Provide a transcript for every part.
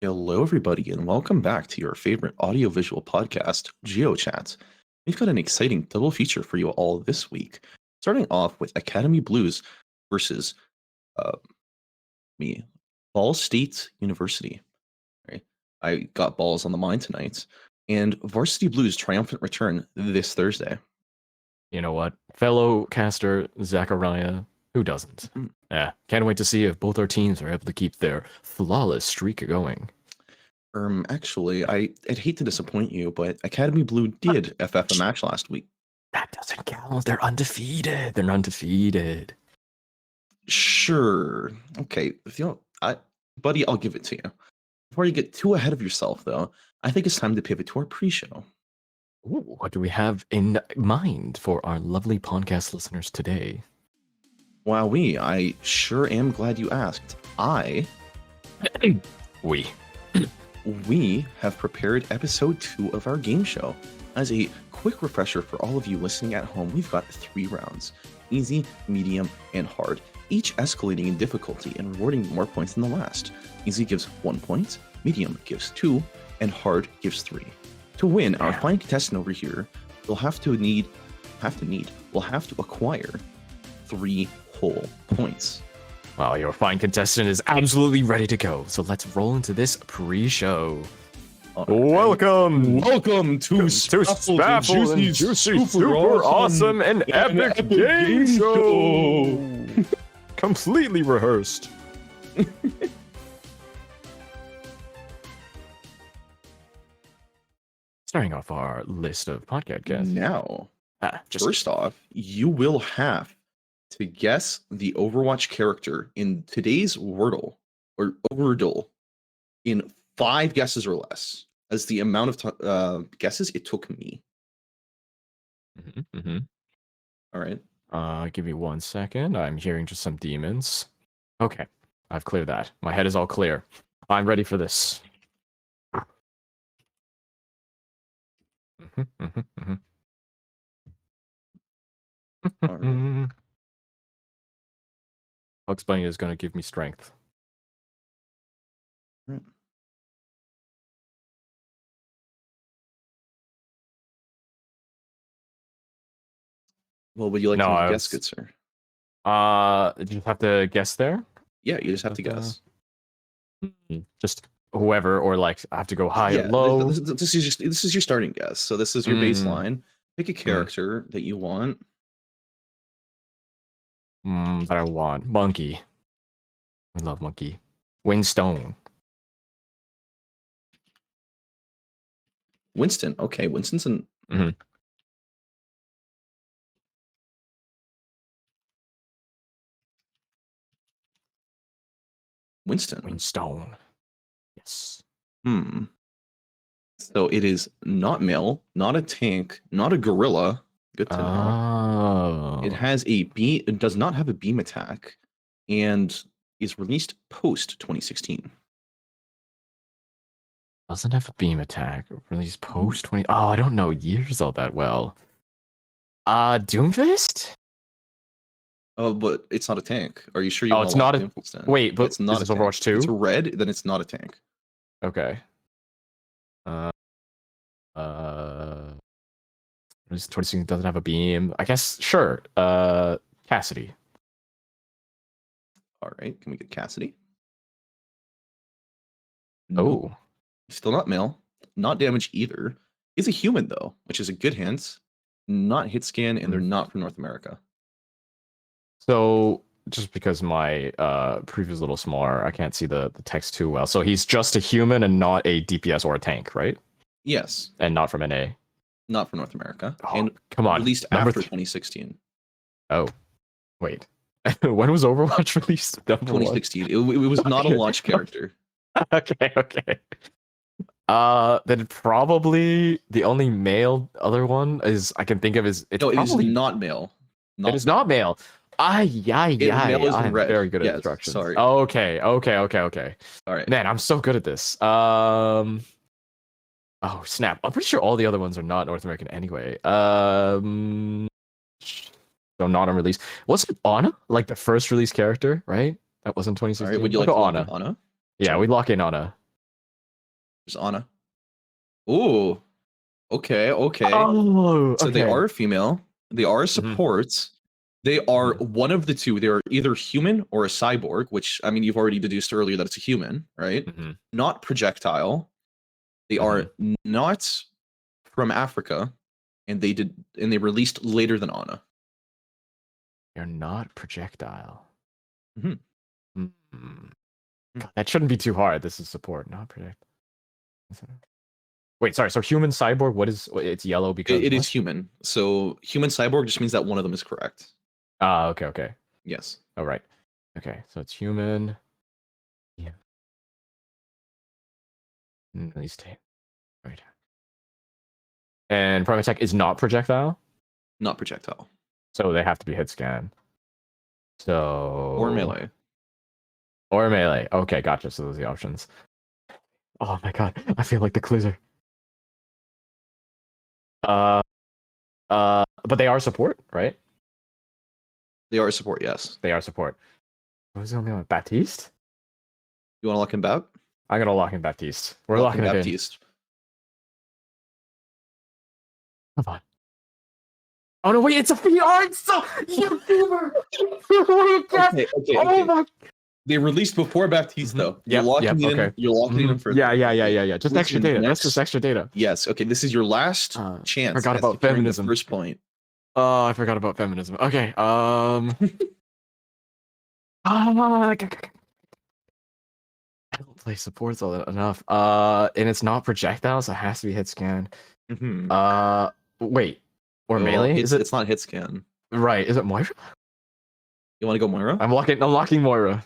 Hello, everybody, and welcome back to your favorite audiovisual podcast, GeoChat. We've got an exciting double feature for you all this week, starting off with Academy Blues versus uh, me, Ball State University. Right? I got balls on the mind tonight, and Varsity Blues triumphant return this Thursday. You know what? Fellow caster Zachariah, who doesn't? Mm. Yeah, can't wait to see if both our teams are able to keep their flawless streak going. Actually, I'd hate to disappoint you, but Academy Blue did FF a match last week. That doesn't count. They're undefeated. They're undefeated. Sure. Okay. Buddy, I'll give it to you. Before you get too ahead of yourself, though, I think it's time to pivot to our pre-show. Ooh, what do we have in mind for our lovely podcast listeners today? Wowee, I sure am glad you asked. We have prepared episode 2 of our game show. As a quick refresher for all of you listening at home, we've got 3 rounds: easy, medium, and hard, each escalating in difficulty and rewarding more points than the last. Easy gives 1 point, medium gives 2, and hard gives 3. To win, our fine contestant over here will have to acquire 3 whole points. Well, your fine contestant is absolutely ready to go, so let's roll into this pre-show. Right. Welcome to Spaffle and Juicy, super awesome and epic game show. Completely rehearsed. Starting off our list of podcast guests. Now, first off, you will have to guess the Overwatch character in today's Wordle in 5 guesses or less, as the amount of guesses it took me. All right. Give me 1 second. I'm hearing just some demons. Okay, I've cleared that. My head is all clear. I'm ready for this. All right. Bugs Bunny is going to give me strength. Right. Well, would you like to guess, good sir? Did you have to guess there? Yeah, you just have to guess. Just whoever, or like I have to go high or low. This is your starting guess. So this is your baseline. Pick a character that you want. That I want. Monkey. I love Monkey. Windstone. Winston. Okay, Winston's an. Winston. Windstone. Yes. So it is not male, not a tank, not a gorilla. Good to know. It has it does not have a beam attack, and is released post 2016. Doesn't have a beam attack. Released post 20. Oh, I don't know years all that well. Doomfist? Oh, but it's not a tank. Are you sure you? Oh, it's not a. Wait, but it's not is this Overwatch 2? It's red, then it's not a tank. Okay. 2016 doesn't have a beam. I guess sure. Cassidy. All right, can we get Cassidy? Oh, still not male, not damage either. Is a human though, which is a good hint. Not hit scan, and they're not from North America. So just because my preview is a little smaller, I can't see the text too well. So he's just a human and not a DPS or a tank, right? Yes. And not from NA. Not from North America. Oh, and come on. Released after 2016. Oh, wait. When was Overwatch released? 2016. It was not a launch character. Okay. Then probably the only male other one is I can think of is it is not male. It is not male. Male is I'm red. very good at instructions. Sorry. Okay. All right. Man, I'm so good at this. Oh snap! I'm pretty sure all the other ones are not North American anyway. So not on release. Wasn't Ana like the first release character? Right? That was in 2016. All right, would you like to lock in Ana? Yeah, we lock in Ana. There's Anna. Ooh. Okay. Okay. Oh, So they okay. are female. They are Mhm, supports. They are mhm, one of the two. They are either human or a cyborg, which I mean you've already deduced earlier that it's a human, right? mhm, Not projectile. They mhm. are not from Africa, and they released later than Anna. You're not projectile. Mhm. Mm. God, that shouldn't be too hard. This is support, not project. Wait, sorry. So human cyborg, what is it's yellow because It is what? human. So human cyborg just means that one of them is correct. Ah, okay, okay. Yes. All right. Okay, so it's human. Yeah. At least right. And prime attack is not projectile, Not projectile. so they have to be hit scan. Or So melee. or melee. Okay, gotcha. So those are the options. Oh my god, I feel like the closer. Uh, but they are support, right? They are support, yes. They are support. What was the only one? Baptiste? You want to lock him back? I'm gonna lock in Baptiste. We're Lock in locking it in. Baptiste. Come on. Oh no, wait, it's a fever. Oh, it's so you fever. Wait, yes. Okay, okay, Oh okay. my. They released before Baptiste, though. You're Yep, yep. locking it in. Okay. You're locking it in Yeah, further. yeah, yeah, Okay. yeah, yeah. Just What's extra your data. That's just next? extra data. Yes. Okay. This is your last chance Forgot at about securing the feminism. first point. Oh, I forgot about feminism. Okay. I don't play supports all that enough. And it's not projectiles. So it has to be hit scan. Hmm. Wait. Or Oh, melee? Is it it's not hit scan. right? Is it Moira? You want to go Moira? I'm locking Moira.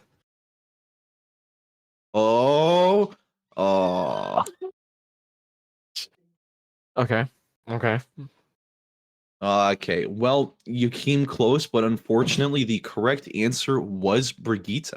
Oh. Oh. Okay. Okay. Okay. Well, you came close, but unfortunately, the correct answer was Brigitte.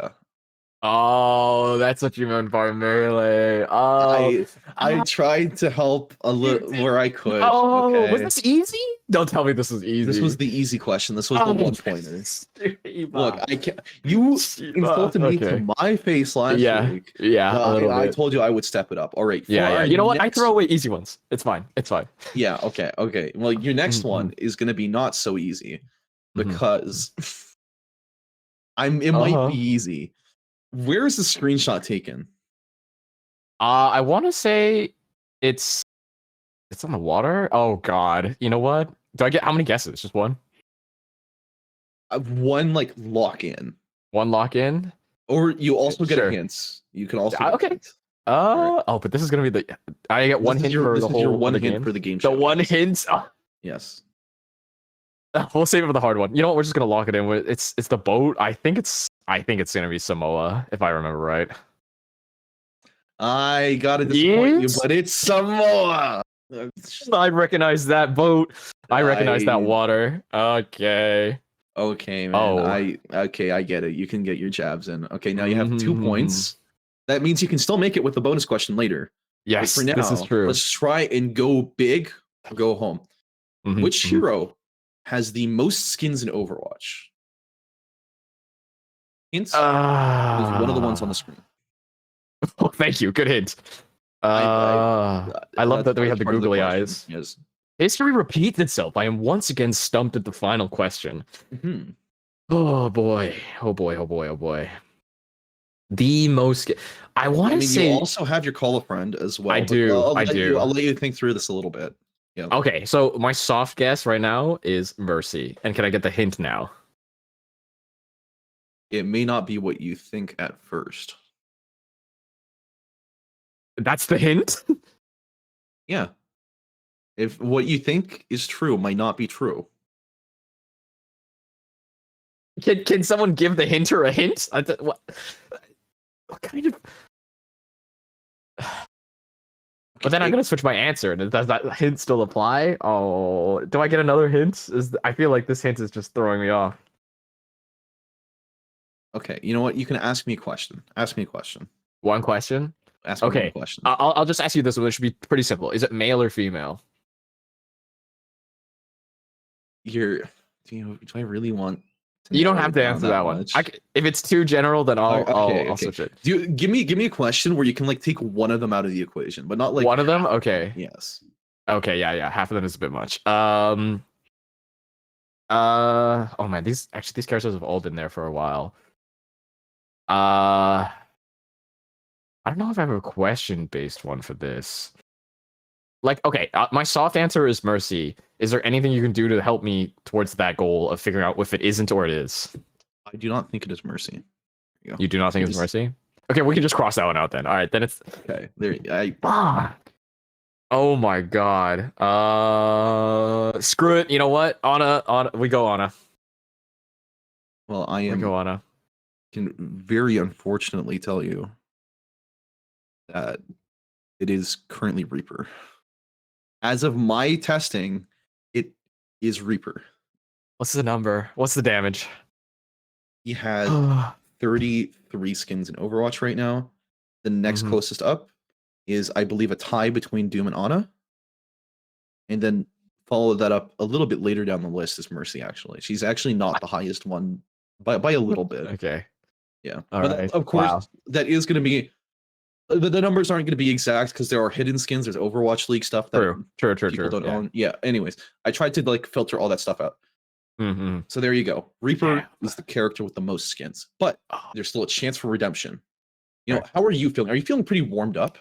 Oh, that's what you meant by melee. Oh, I I ah, tried to help a you little did. where I could. Oh, was Okay. this easy? Don't tell me this is This was easy. the easy question. This was the Oh, one pointer. Look, Shiba. I can't. You Shiba. insulted me to Okay. my face last Yeah. week. Yeah. A little I bit. told you I would step it up. All right, Yeah. for Yeah. our You know what? I throw next. away easy ones. It's fine. It's fine. Yeah, okay, okay. Well, your next Mm-hmm. one is going to be not so easy Mm-hmm. because it might be Uh-huh. easy. Where is the screenshot taken? I want to say it's it's on the water. Oh God. You know what? Do I get how many guesses? Just one? One like lock in, One lock in? or you also get a Sure. hint. You can also get a Okay. hint. All right. Oh, but this is gonna be the. I get one hint for This the is your whole for one the hint game. for the game The show. one Yes. hint. Oh, Yes. we'll save it for the hard one. You know what? We're just gonna lock it in. It's the boat. I think it's gonna be Samoa if I remember right. I gotta disappoint you, Yes. but it's Samoa. I recognize that boat. I recognize that I water. Okay. okay, man. Oh. I get it. You can get your jabs in. Okay, now you have 2 Mhm. points. That means you can still make it with the bonus question later. But for Yes, this is now, true. let's try and go big or go home. Mhm, Which mhm. hero has the most skins in Overwatch? Hints? It is one of the ones on the Ah. screen. Oh, thank you. Good hint. I I love that we that's have the part of the googly question. eyes. Yes. History repeats itself. I am once again stumped at the final question. Hmm. Oh boy. Oh boy. Oh boy. Oh boy. The most. I want I to mean, you say. also have your call a friend as I well, but do. I I'll do. let you think through this a little bit. Yeah. Okay. So my soft guess right now is Mercy. And can I get the hint now? It may not be what you think at first. That's the hint? Yeah. If what you think is true might not be true. Can someone give the hinter a hint? What kind of. But then I'm Okay. gonna switch my answer. Does that hint still apply? Oh, do I get another hint? I feel like this hint is just throwing me off. Okay. You know what? You can ask me a question. Ask me a question. One question. Ask me one Okay, question. I'll just ask you this one. It should be pretty simple. Is it male or female? You're do I really want You don't narrow have it to down answer that that one. much. If it's too general, then Okay, I'll okay. switch it. Give me a question where you can like take one of them out of the equation, but not like One of them? half Okay. Yes. Okay, yeah. Half of them is a bit much. Oh man, these characters have all been there for a while. I don't know if I have a question based one for this. Like, okay, my soft answer is Mercy. Is there anything you can do to help me towards that goal of figuring out if it isn't or it is? I do not think it is Mercy. There you go. You do not think It it's is- Mercy? Okay, we can just cross that one out then. All right, then it's. Okay. There. I. Fuck. Oh my god. Screw it. You know what? Anna. We go Anna. Well, I We go am. Anna. Can very unfortunately tell you that it is currently Reaper. As of my testing, it is Reaper. What's the number? What's the damage? He has 33 skins in Overwatch right now. The next Mhm. closest up is, I believe, a tie between Doom and Ana. And then follow that up a little bit later down the list is Mercy, actually. She's actually not the highest one by a little bit. Okay. Yeah. All but right. of course, Wow. that is going to be. The numbers aren't going to be exact because there are hidden skins. There's Overwatch League stuff that people don't own. Yeah. Anyways, I tried to like filter all that stuff out. Mm-hmm. So there you go. Reaper Yeah. is the character with the most skins, but Oh. there's still a chance for redemption. You know, Right. how are you feeling? Are you feeling pretty warmed up?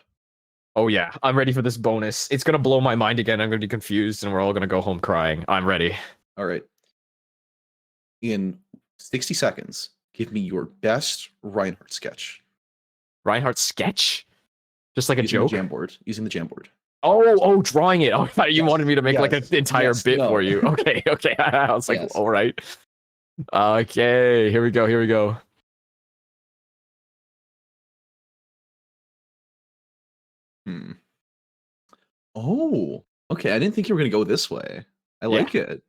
Oh yeah, I'm ready for this bonus. It's gonna blow my mind again. I'm gonna be confused, and we're all gonna go home crying. I'm ready. All right. In 60 seconds, give me your best Reinhardt sketch. Reinhardt sketch, just like a Using joke. the Jamboard. Using the Jamboard. Oh, drawing it. Oh, I thought you Yes, wanted me to make like an yes, entire yes, bit no. for you. Okay. I was like, Yes. all right. Okay, here we go. Oh, okay. I didn't think you were gonna go this way. I Yeah. like it.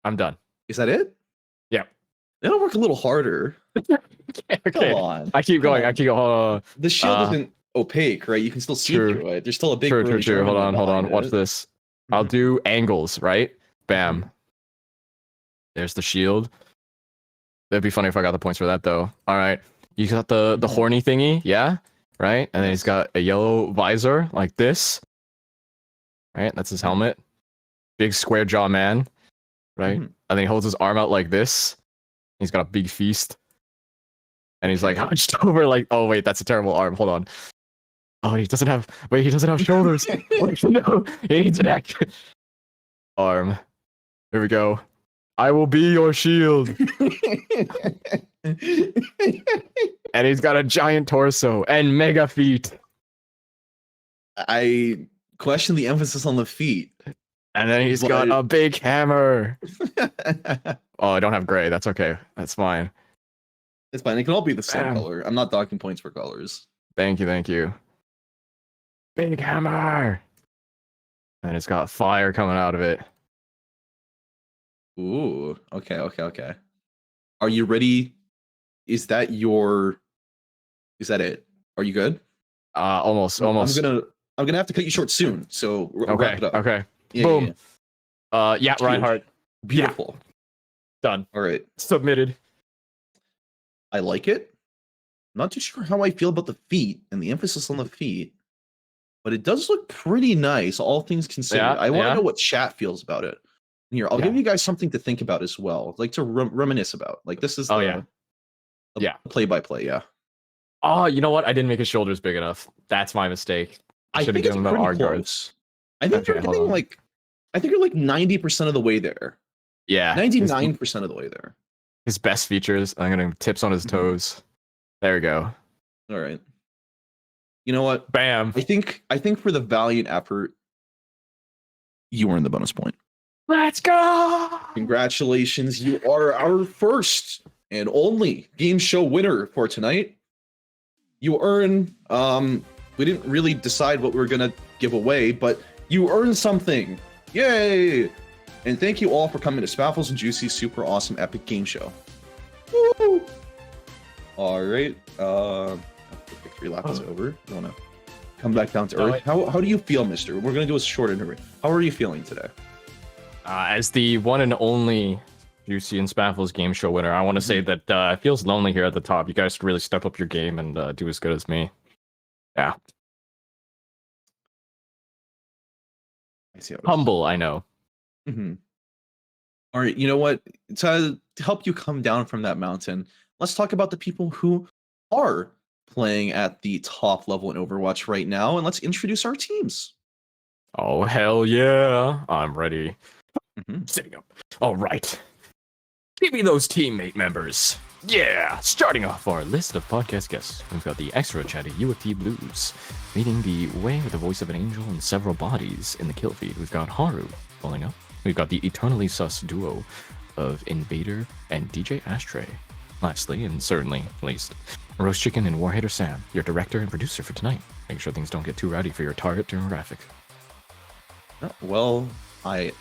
I'm done. Is that it? Yeah. It'll work a little harder. Okay. Come on. I keep going. Come I on. keep going. The shield isn't opaque, right? You can still see True. through it. There's still a big True. burly German Hold on. behind Watch it. this. I'll Mhm. do angles, right? Bam. Mhm. There's the shield. That'd be funny if I got the points for that, though. All right. You got the horny thingy, yeah? Right? And then he's Yes. got a yellow visor like this. Right? That's his helmet. Big square jaw man. Right? Mhm. And then he holds his arm out like this. He's got a big feast. And he's like Okay. hunched over like, oh wait, that's a terrible arm. Hold on. Oh, he doesn't have shoulders. Wait, no, he needs a neck. Arm. Here we go. I will be your shield. And he's got a giant torso and mega feet. I question the emphasis on the feet. And then he's got a big hammer. Oh, I don't have gray. That's okay. That's fine. It's fine. It can all be the same Bam. color. I'm not docking points for colors. Thank you. Big hammer. And it's got fire coming out of it. Ooh. Okay. Are you ready? Is that it? Are you good? Almost. I'm gonna have to cut you short soon. So wrap it up. Okay. Yeah, Boom. Yeah. Yeah, Reinhardt. Beautiful. Done. All right. Submitted. I like it. Not too sure how I feel about the feet and the emphasis on the feet, but it does look pretty nice, all things considered. Yeah, I want to yeah. know what chat feels about it. Here, I'll give you guys something to think about as well, like to reminisce about. Like this is the play-by-play. Yeah. Oh, you know what? I didn't make his shoulders big enough. That's my mistake. I should have think it's given him the pretty arm close. I think Okay, you're hold getting on. like, I think you're like 90% of the way there. Yeah. 99% of the way there. His best features. I'm gonna tips on his toes. There we go. All right. You know what? Bam. I think for the valiant effort, you earned the bonus point. Let's go. Congratulations. You are our first and only game show winner for tonight. You earn, we didn't really decide what we were going to give away, but you earned something. Yay! And thank you all for coming to Spaffles and Juicy's super awesome epic game show. Woo! All right. The victory lap is over. You want to come back down to earth? How do you feel, mister? We're going to do a short interview. How are you feeling today? As the one and only Juicy and Spaffle's game show winner. I want to say that it feels lonely here at the top. You guys should really step up your game and do as good as me. Yeah. I see how it is. Humble, I know. All right, you know what? To help you come down from that mountain, let's talk about the people who are playing at the top level in Overwatch right now, and let's introduce our teams. Oh, hell yeah. I'm ready. Sitting up. All right. Give me those teammate members. Yeah, starting off our list of podcast guests, we've got the extra chatty UofT Blues, leading the way with the voice of an angel and several bodies in the kill feed. We've got Haru pulling up. We've got the eternally sus duo of Invader and DJ Ashtray. Lastly, and certainly least, Roast Chicken and Warhater Sam, your director and producer for tonight, making sure things don't get too rowdy for your target demographic. Well, I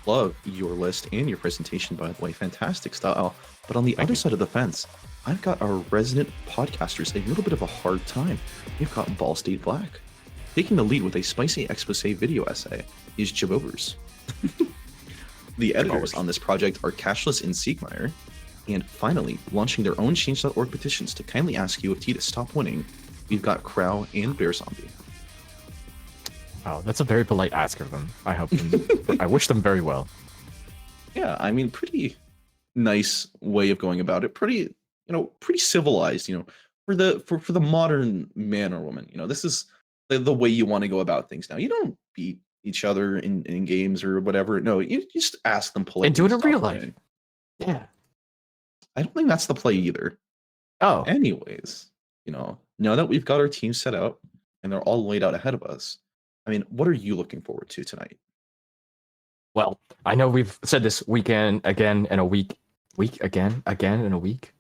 love your list and your presentation, by the way. Fantastic style. But on the other side of the fence, I've got our resident podcasters a little bit of a hard time. We've got Ball State Black. Taking the lead with a spicy expose video essay is Jabovers. The editors on this project are Cashless and Siegmeyer. And finally, launching their own Change.org petitions to kindly ask UofT to stop winning, we've got Crow and Bear Zombie. Oh, that's a very polite ask of them. I hope them, I wish them very well. Yeah, I mean, pretty nice way of going about it. Pretty, pretty civilized, for the modern man or woman. This is the way you want to go about things now. You don't beat each other in games or whatever. No, you just ask them politely. And do it in real life. Yeah. I don't think that's the play either. Oh. Anyways, now that we've got our team set out and they're all laid out ahead of us, I mean, what are you looking forward to tonight? Well, I know we've said this weekend again in a week again in a week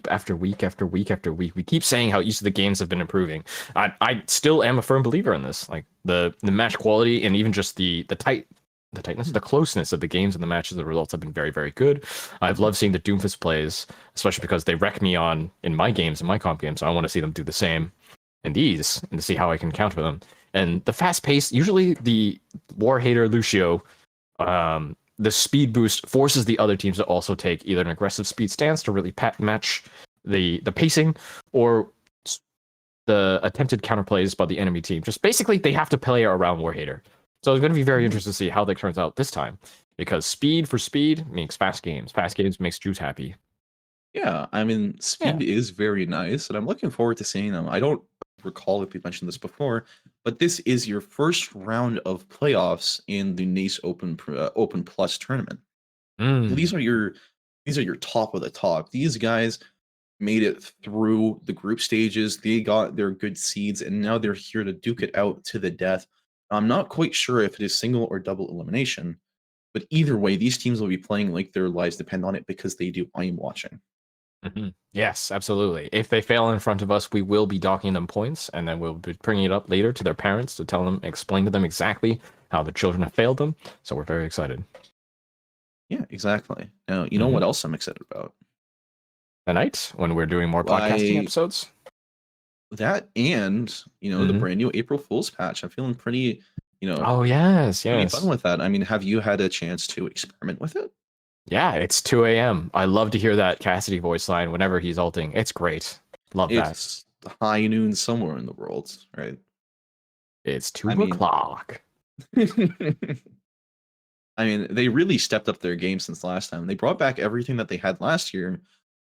after week after week after week. We keep saying how each of the games have been improving. I still am a firm believer in this. Like the match quality and even just the tightness, the closeness of the games and the matches, the results have been very, very good. I've loved seeing the Doomfist plays, especially because they wreck me in my games, in my comp games. So I want to see them do the same in these and to see how I can counter them. And the fast pace, usually the Warhater Lucio, the speed boost forces the other teams to also take either an aggressive speed stance to really match the pacing, or the attempted counterplays by the enemy team. Just basically, they have to play around Warhater. So it's going to be very interesting to see how that turns out this time, because speed for speed makes fast games. Fast games makes Juice happy. Yeah, I mean, speed is very nice, and I'm looking forward to seeing them. I don't recall if we mentioned this before, but this is your first round of playoffs in the NACE Open Plus tournament. So these are your top of the top. These guys made it through the group stages. They got their good seeds, and now they're here to duke it out to the death. I'm not quite sure if it is single or double elimination, but either way, these teams will be playing like their lives depend on it, because they do. I am watching. Yes, absolutely. If they fail in front of us, we will be docking them points, and then we'll be bringing it up later to their parents to explain to them exactly how the children have failed them. So we're very excited. Yeah, exactly. Now, you know what else I'm excited about? Tonight, when we're doing more podcasting episodes? That and, the brand new April Fool's patch. I'm feeling pretty, Oh, yes. pretty fun with that. I mean, have you had a chance to experiment with it? Yeah, it's 2 a.m. I love to hear that Cassidy voice line whenever he's ulting. It's great. Love that. It's high noon somewhere in the world, right? It's 2 o'clock. I mean, they really stepped up their game since last time. They brought back everything that they had last year,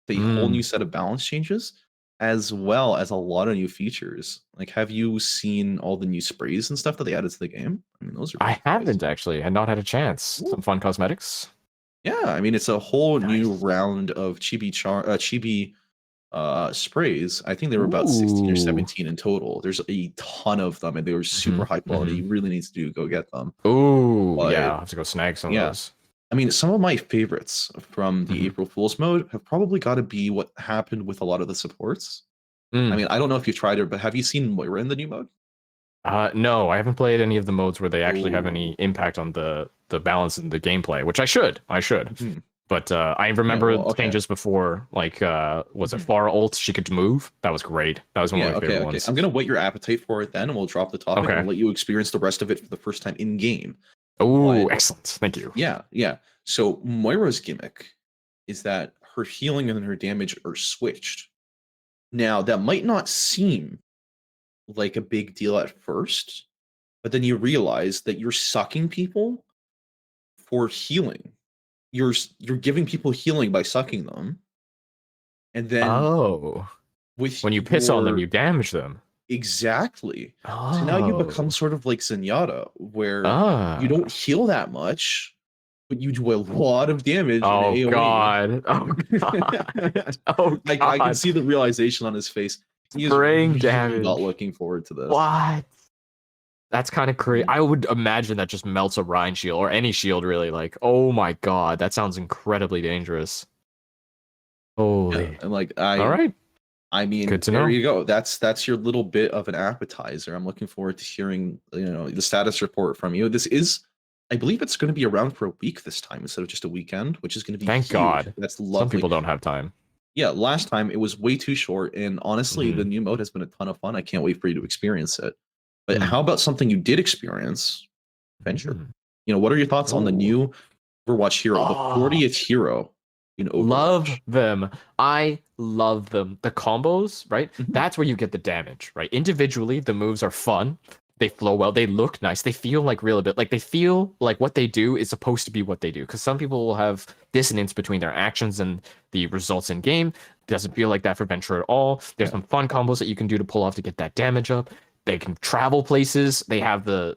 the whole new set of balance changes, as well as a lot of new features. Like, have you seen all the new sprays and stuff that they added to the game? I mean, those are. I haven't actually. Had not had a chance. Ooh. Some fun cosmetics. Yeah, I mean, it's a whole new round of chibi sprays. I think they were about 16 or 17 in total. There's a ton of them, and they were super high quality. You really need to go get them. Ooh, yeah, I'll have to go snag some of those. I mean, some of my favorites from the April Fool's mode have probably got to be what happened with a lot of the supports. I mean, I don't know if you've tried it, but have you seen Moira in the new mode? No, I haven't played any of the modes where they actually have any impact on the balance in the gameplay, which I should. But I remember changes before, like, was it Far Ult? She could move. That was great. That was one of my favorite ones. I'm going to whet your appetite for it then, and we'll drop the topic and let you experience the rest of it for the first time in-game. Oh, But excellent. Thank you. yeah. So Moira's gimmick is that her healing and her damage are switched. Now, that might not seem like a big deal at first, but then you realize that you're sucking people for healing. You're giving people healing by sucking them, and then Oh, with when you piss on them, your you damage them. exactly. So now you become Oh, sort of like Zenyatta, where you don't ah. heal that much, but you do a lot of damage in Oh AoE. God. Oh God. Oh I can God. see the realization on his face. He is Spraying really not damage. looking forward to this. What? That's kind of crazy. Mhm. I would imagine that just melts a Rhine shield or any shield really. Like, oh my God, that sounds incredibly dangerous. Yeah, Holy. and like All right. I Good mean, to there know. you go. That's your little bit of an appetizer. I'm looking forward to hearing, the status report from you. This is, I believe it's going to be around for a week this time instead of just a weekend, which is going to be Thank huge. God. That's Some lovely. people don't have time. Yeah, last time it was way too short, and honestly, the Hmm. new mode has been a ton of fun. I can't wait for you to experience it. But Hmm. how about something you did experience, Venture? Hmm. What are your thoughts on the Oh. new Overwatch hero, the Oh. 40th hero in Love Overwatch? them. I love them. The combos, right? Mhm. That's where you get the damage, right? Individually, the moves are fun. They flow well. They look nice. They feel like real a bit. Like they feel like what they do is supposed to be what they do. Because some people will have dissonance between their actions and the results in game. It doesn't feel like that for Venture at all. There's Yeah, some fun combos that you can do to pull off to get that damage up. They can travel places. They have the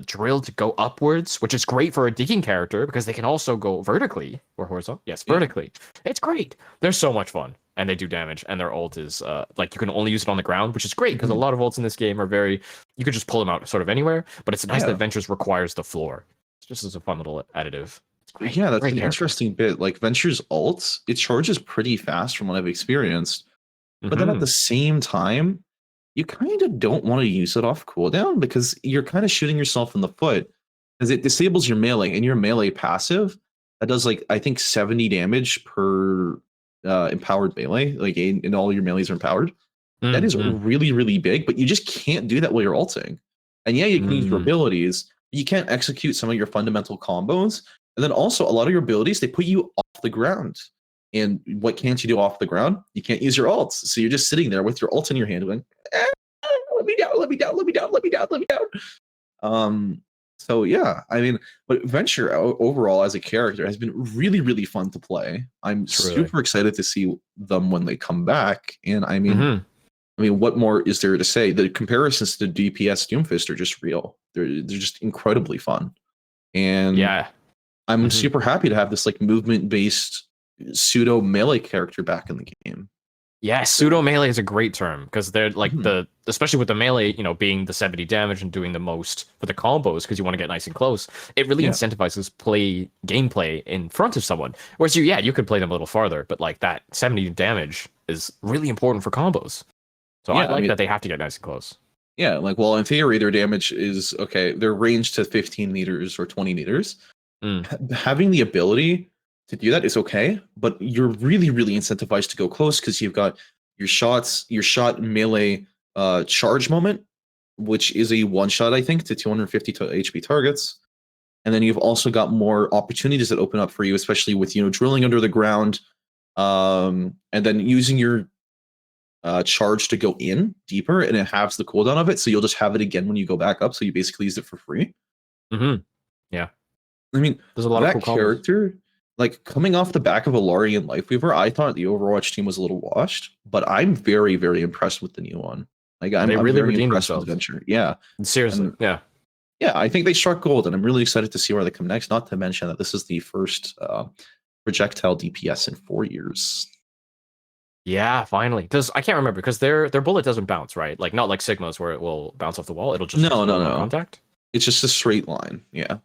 drill to go upwards, which is great for a digging character because they can also go vertically or horizontal. Yes, yeah. vertically. It's great. They're so much fun, and they do damage. And their ult is like you can only use it on the ground, which is great because a Mhm. lot of ults in this game are very. You could just pull them out sort of anywhere, but it's nice that Yeah. Ventures requires the floor. It's just as a fun little additive. It's great. Yeah, that's Great an character. interesting bit. Like Venture's ult, it charges pretty fast from what I've experienced. But then at Hmm. the same time, you kind of don't want to use it off cooldown because you're kind of shooting yourself in the foot because it disables your melee and your melee passive that does like I think 70 damage per empowered melee. Like and all your melees are empowered. That is Mm-hmm. really, really big, but you just can't do that while you're ulting. And yeah, you can use your Mm. abilities, but you can't execute some of your fundamental combos. And then also a lot of your abilities, they put you off the ground. And what can't you do off the ground? You can't use your ults. So you're just sitting there with your ult in your hand going, let me down, let me down, let me down, let me down, let me down. So yeah, I mean, but Venture overall as a character has been really, really fun to play. I'm Truly. super excited to see them when they come back. And Hmm. I mean, what more is there to say? The comparisons to DPS Doomfist are just real. They're just incredibly fun, and Yeah. I'm Hmm. super happy to have this like movement based pseudo melee character back in the game. Yeah, pseudo melee is a great term because they're like Mhm. especially with the melee, being the 70 damage and doing the most for the combos because you want to get nice and close. It really Yeah, incentivizes play gameplay in front of someone. Whereas you could play them a little farther, but like that 70 damage is really important for combos. So I yeah. I like mean, that they have to get nice and close. yeah. Like, well, in theory, their damage is okay. Their range to 15 meters or 20 meters. Mm, Having the ability to do that is okay, but you're really, really incentivized to go close because you've got your shot melee charge moment, which is a one shot, I think, to 250 to HP targets. And then you've also got more opportunities that open up for you, especially with drilling under the ground, and then using your charge to go in deeper, and it halves the cooldown of it, so you'll just have it again when you go back up. So you basically use it for free. hmm. Yeah, I mean, there's a lot of that cool combos. character, like coming off the back of Alari and Lifeweaver, I thought the Overwatch team was a little washed, but I'm very, very impressed with the new one. Like They I'm really very redeemed impressed with themselves. Venture. Yeah. Seriously, And yeah. yeah, I think they struck gold, and I'm really excited to see where they come next. Not to mention that this is the first projectile DPS in 4 years. Yeah, finally. Does I can't remember because their bullet doesn't bounce, right? Like not like Sigma's where it will bounce off the wall. It'll just No, no, explode on no. contact. It's just a straight line. Yeah.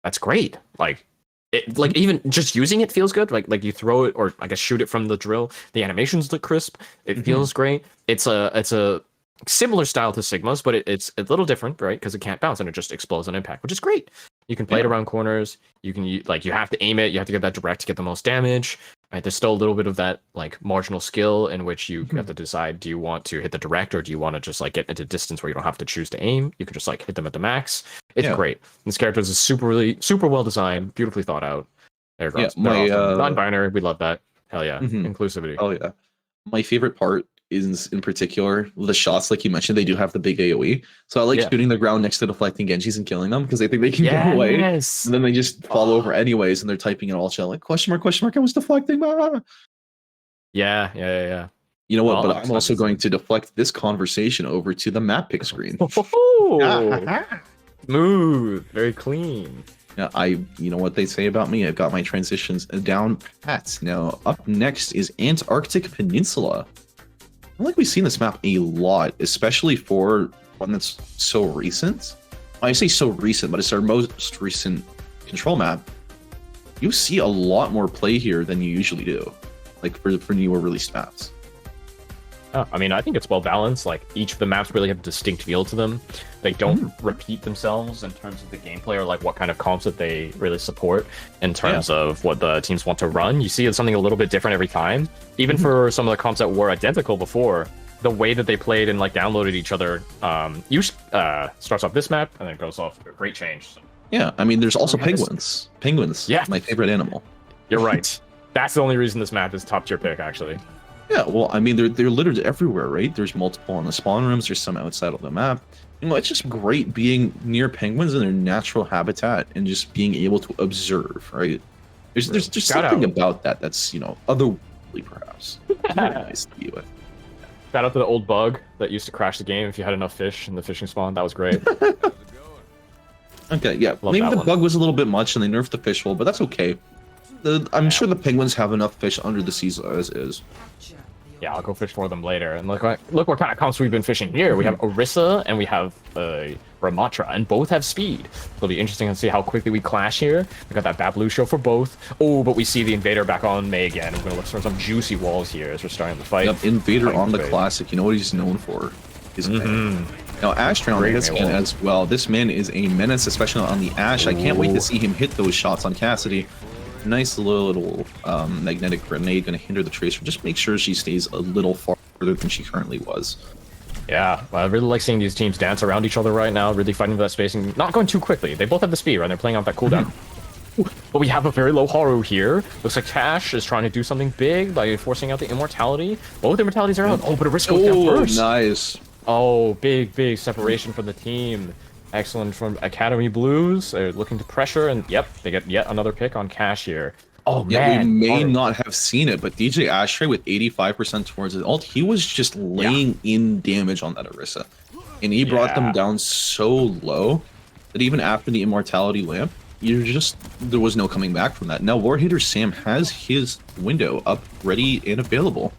That's great. Like it, Mhm. like even just using it feels good. Like you throw it or I guess shoot it from the drill. The animations look crisp. It Mhm. feels great. It's a similar style to Sigma's, but it's a little different, right? Because it can't bounce and it just explodes on impact, which is great. You can play it Yeah. around corners. You can like you have to aim it. You have to get that direct to get the most damage. Right, there's still a little bit of that like marginal skill in which you have Mhm. to decide, do you want to hit the direct or do you want to just like get into distance where you don't have to choose to aim? You can just like hit them at the max. It's Yeah, great. This character is super well designed, beautifully thought out. yeah. They're My awesome. Non-binary, we love that. Hell yeah. mhm. Inclusivity. Oh yeah. My favorite part is in particular the shots, like you mentioned, they do have the big AoE. So I like Yeah. shooting the ground next to deflecting Genjis and killing them because they think they can get away. Yes. And then they just fall Oh, over anyways, and they're typing in all chat like question mark, I was deflecting. Ah. yeah. You know what? Well, But I'm I'm excited also to see. going to deflect this conversation over to the map pick screen. Oh, Yeah, smooth, very clean. you know what they say about me? I've got my transitions down pat. Now, up next is Antarctic Peninsula. I feel like we've seen this map a lot, especially for one that's so recent. I say so recent, but it's our most recent control map. You see a lot more play here than you usually do, like for newer released maps. I mean, I think it's well balanced. Like each of the maps really have a distinct feel to them. They don't repeat themselves in terms of the gameplay or like what kind of comps that they really support in terms of what the teams want to run. You see it's something a little bit different every time. Even for some of the comps that were identical before, the way that they played and like downloaded each other, starts off this map and then goes off a great change. So, Yeah, I mean, there's also we have this- penguins. Penguins, Yeah. my favorite animal. you're right. That's the only reason this map is top tier pick, actually. Yeah, well, I mean, they're littered everywhere, right? There's multiple on the spawn rooms. There's some outside of the map. You know, it's just great being near penguins in their natural habitat and just being able to observe, right? There's just Shout something out. about that that's otherworldly, perhaps. It's very nice to be with. Shout out to the old bug that used to crash the game if you had enough fish in the fishing spawn. That was great. Okay, yeah, Love maybe that the one. bug was a little bit much and they nerfed the fish hole, but that's okay. I'm sure the penguins have enough fish under the seas as is. Yeah, I'll go fish for them later. And look what kind of comps we've been fishing here. We have Orisa and we have Ramatra, and both have speed. It'll be interesting to see how quickly we clash here. We got that Bablu show for both. Oh, but we see the Invader back on May again. We're gonna look for some juicy walls here as we're starting the fight. Yep, Invader Fighting on the phase. classic. You know what he's known for? His man. Now, Ashtray on Great this man. man as well. This man is a menace, especially on the Ash. I can't wait to see him hit those shots on Cassidy. Nice little magnetic grenade, going to hinder the Tracer. Just make sure she stays a little farther than she currently was. Yeah, I really like seeing these teams dance around each other right now, really fighting for that spacing, not going too quickly. They both have the speed, right? They're playing out that cooldown. But we have a very low Haru here. Looks like Cash is trying to do something big by forcing out the immortality. Both immortalities are out. Oh, but Ariska goes down first. Nice. Oh, big separation from the team. Excellent from Academy Blues. They're looking to pressure, and yep, they get yet another pick on Cash here. Oh, Yeah, man. we may Haru. not have seen it, but DJ Ashtray with 85% towards his ult, he was just laying in damage on that Orisa. And he brought them Yeah. down so low that even after the immortality lamp, there was no coming back from that. Now, Lord Hitter Sam has his window up, ready and available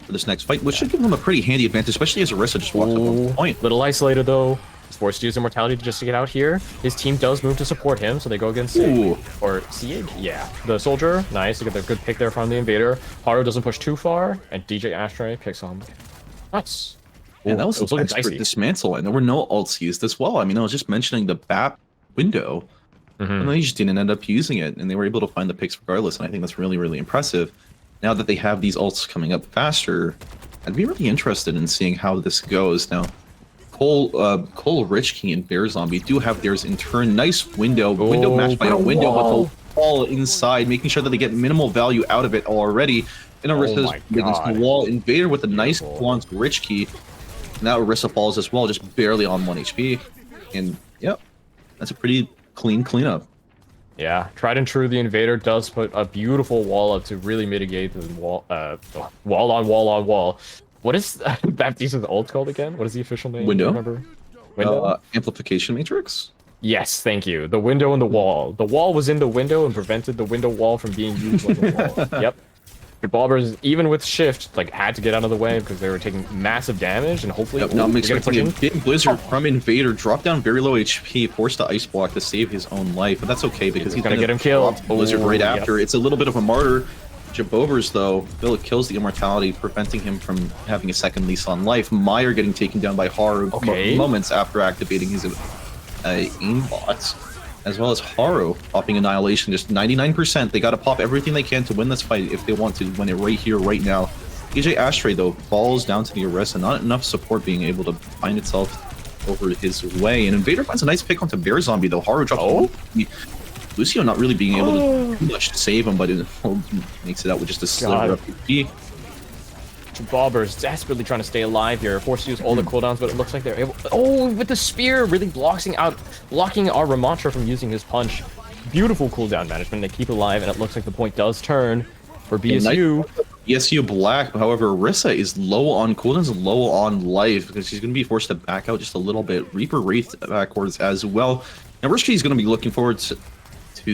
for this next fight, which should give him a pretty handy advantage, especially as Orisa just walked up on Ooh, point. little isolated though. He's forced to use immortality just to get out here. His team does move to support him, so they go against Sig. Ooh. Or Sieg? Yeah. The soldier, nice. They get a good pick there from the invader. Haru doesn't push too far, and DJ Ashtray picks on. Nice. Yeah, Ooh, that was it an looking expert dicey. dismantle, and there were no ults used as well. I mean, I was just mentioning the BAP window, and they just didn't end up using it, and they were able to find the picks regardless, and I think that's really, really impressive. Now that they have these ults coming up faster, I'd be really interested in seeing how this goes. Now, Cole, Rich King, and Bear Zombie do have theirs in turn. Nice window matched by a but a window wall. with a wall inside, making sure that they get minimal value out of it already. And Orisa's my against the God. wall. Invader with a nice Beautiful. pull onto Rich Key. Now Orisa falls as well, just barely on 1 HP. And yep, that's a pretty clean cleanup. Yeah, tried and true. The invader does put a beautiful wall up to really mitigate the wall on wall. What is Baptiste's ult called again? What is the official name? Do Window? you remember? Window? Amplification matrix. Yes, thank you. The window and the wall. The wall was in the window and prevented the window wall from being used like a wall. Yep. The Bobbers, even with shift, like had to get out of the way because they were taking massive damage, and hopefully Yep, now I'm they're gonna expecting a push big blizzard from Invader, drop down very low HP, forced to ice block to save his own life, but that's okay because he's gonna gonna get him killed. drop Blizzard right Ooh, yep. after. It's a little bit of a martyr. Jabovers, though, Bill kills the immortality, preventing him from having a second lease on life. Meyer getting taken down by Haru Okay. moments after activating his aimbot. as well as Haru popping Annihilation, just 99%. They got to pop everything they can to win this fight if they want to win it right here, right now. DJ Ashtray, though, falls down to the Orisa. Not enough support being able to find itself over his way. And Invader finds a nice pick onto Bear Zombie, though. Haru drops Lucio not really being able to do much to save him, but it makes it out with just a sliver of HP. Bobber's desperately trying to stay alive here, forced to use all the cooldowns, but it looks like they're able. Oh, with the spear, really blocking our Ramantra from using his punch. Beautiful cooldown management. They keep it alive, and it looks like the point does turn for BSU. BSU Black, however, Orisa is low on cooldowns and low on life because she's going to be forced to back out just a little bit. Reaper Wraith backwards as well. Now, Rishki is going to be looking forward to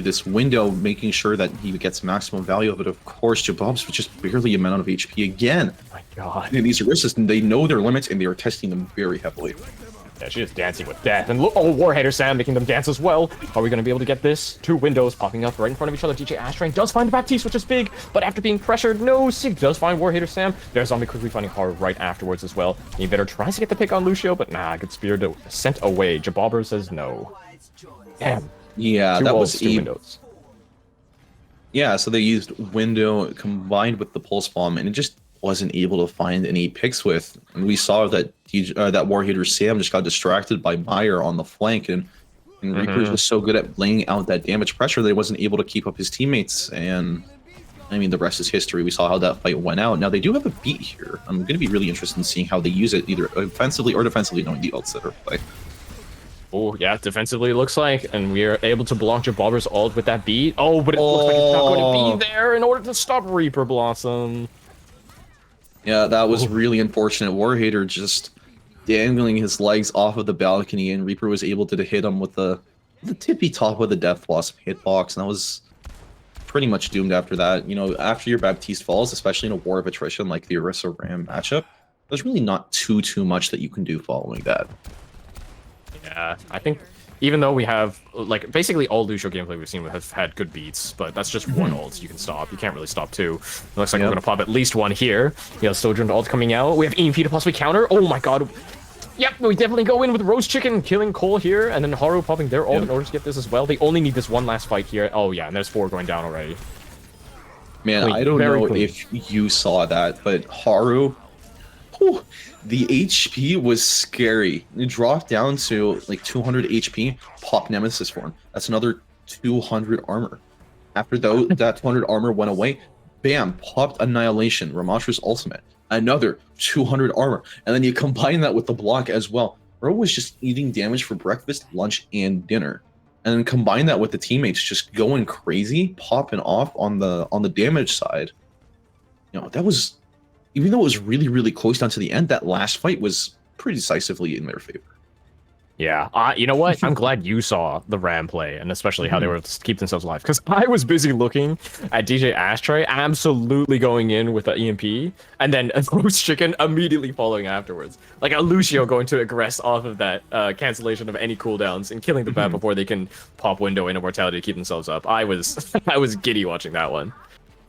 this window, making sure that he gets maximum value of it. Of course, Jabob's with just barely amount of HP again. Oh my god. And these Orisas, they know their limits and they are testing them very heavily. Yeah, she is dancing with death. And look, oh, Warhater Sam making them dance as well. Are we going to be able to get this? Two windows popping up right in front of each other. DJ Ashtray does find the Baptiste, which is big, but after being pressured, no, Sig does find Warhater Sam. There's Zombie quickly finding Haru right afterwards as well. Invader tries to get the pick on Lucio, but nah, good spear sent away. Jabobber says no. Damn. Yeah, that was two windows. Yeah, so they used window combined with the pulse bomb, and it just wasn't able to find any picks with. And we saw that that Warhater Sam just got distracted by Meyer on the flank, and Reaper's was so good at laying out that damage pressure that he wasn't able to keep up his teammates. And I mean, the rest is history. We saw how that fight went out. Now they do have a beat here. I'm going to be really interested in seeing how they use it, either offensively or defensively, knowing the ults that are play. Oh, yeah, defensively it looks like, and we are able to block Jabobber's ult with that beat. Oh, but it looks like it's not going to be there in order to stop Reaper Blossom. Yeah, that was really unfortunate. Warhater just dangling his legs off of the balcony, and Reaper was able to hit him with the tippy top of the Death Blossom hitbox, and that was pretty much doomed after that. You know, after your Baptiste falls, especially in a war of attrition like the Orisa Ram matchup, there's really not too much that you can do following that. Yeah, I think even though we have, like, basically all Lucio gameplay we've seen have had good beats, but that's just one ult you can stop. You can't really stop two. It looks like we're going to pop at least one here. You know, Sojourn ult coming out. We have EMP to possibly counter. Oh my god. Yep, we definitely go in with Roast Chicken killing Cole here, and then Haru popping their ult in order to get this as well. They only need this one last fight here. Oh yeah, and there's 4 going down already. Man, I don't know if you saw that, but Haru... Whew, the HP was scary. It dropped down to like 200 HP, pop Nemesis form. That's another 200 armor. After that 200 armor went away, bam, popped Annihilation, Ramantra's ultimate. Another 200 armor. And then you combine that with the block as well. Bro was just eating damage for breakfast, lunch, and dinner. And then combine that with the teammates just going crazy, popping off on the damage side. You know, that was... Even though it was really, really close down to the end, that last fight was pretty decisively in their favor. Yeah, you know what? I'm glad you saw the Ram play, and especially how they were able to keep themselves alive. Because I was busy looking at DJ Ashtray absolutely going in with the EMP, and then a Roast Chicken immediately following afterwards. Like a Lucio going to aggress off of that cancellation of any cooldowns and killing the bat before they can pop window in Immortality to keep themselves up. I was giddy watching that one.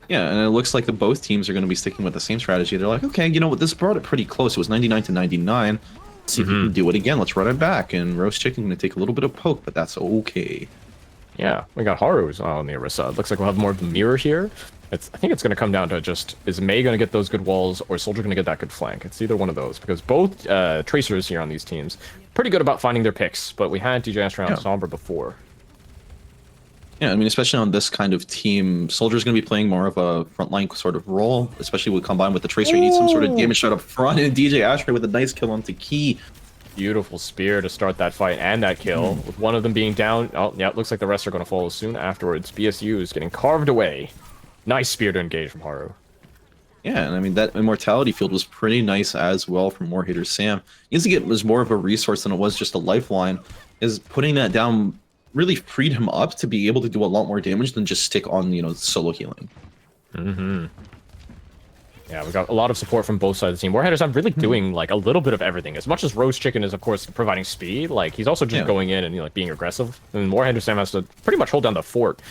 Yeah, and it looks like both teams are going to be sticking with the same strategy. They're like, okay, you know what? This brought it pretty close. It was 99 to 99. Let's see if we can do it again. Let's run it back. And Roast Chicken going to take a little bit of poke, but that's okay. Yeah, we got Haru's on the Orisa. It looks like we'll have more of the mirror here. I think it's going to come down to just, is Mei going to get those good walls, or Soldier going to get that good flank? It's either one of those, because both Tracers here on these teams, pretty good about finding their picks, but we had DJ Ashtray on Sombra before. Yeah, I mean, especially on this kind of team, Soldier's going to be playing more of a frontline sort of role, especially with combined with the Tracer. You need some sort of damage shot up front, and DJ Ashtray with a nice kill onto Key. Beautiful spear to start that fight and that kill, with one of them being down. Oh, yeah, it looks like the rest are going to follow soon afterwards. BSU is getting carved away. Nice spear to engage from Haru. Yeah, and I mean, that Immortality field was pretty nice as well from Warhater Sam. It was more of a resource than it was just a lifeline. Is putting that down really freed him up to be able to do a lot more damage than just stick on, you know, solo healing. Yeah, we got a lot of support from both sides of the team. Warhater's not really doing like a little bit of everything. As much as Roast Chicken is, of course, providing speed, like he's also just going in and, you know, like being aggressive. And Warhater Sam has to pretty much hold down the fort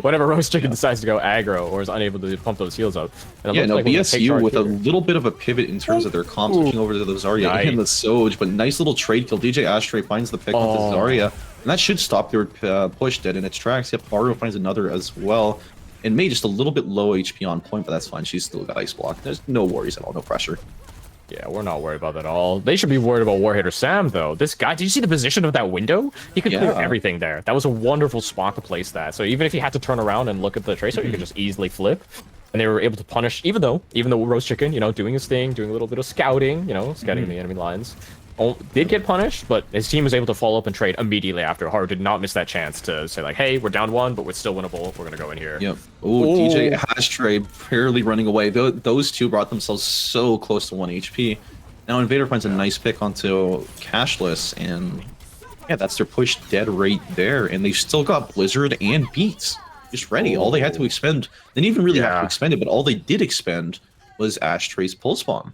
whenever Roast Chicken decides to go aggro or is unable to pump those heals up. And yeah, no, like BSU with a little bit of a pivot in terms of their comp, switching over to the Zarya and the Soj, but nice little trade kill. DJ Ashtray finds the pick with the Zarya. And that should stop their push dead in its tracks. Yep, Haru finds another as well. And May just a little bit low HP on point, but that's fine. She's still got Ice Block. There's no worries at all, no pressure. Yeah, we're not worried about that at all. They should be worried about Warhitter Sam, though. This guy, did you see the position of that window? He could clear everything there. That was a wonderful spot to place that. So even if he had to turn around and look at the Tracer, you could just easily flip. And they were able to punish, even though Roast Chicken, doing his thing, doing a little bit of scouting, scouting the enemy lines. Did get punished, but his team was able to follow up and trade immediately after. Haru did not miss that chance to say, like, hey, we're down 1, but we're still winnable. We're going to go in here. Yep. Oh, DJ Ashtray barely running away. Those two brought themselves so close to 1 HP. Now Invader finds a nice pick onto Cashless, and yeah, that's their push dead right there. And they've still got Blizzard and Beats just ready. All they had to expend, they didn't even really have to expend it, but all they did expend was Ashtray's Pulse Bomb.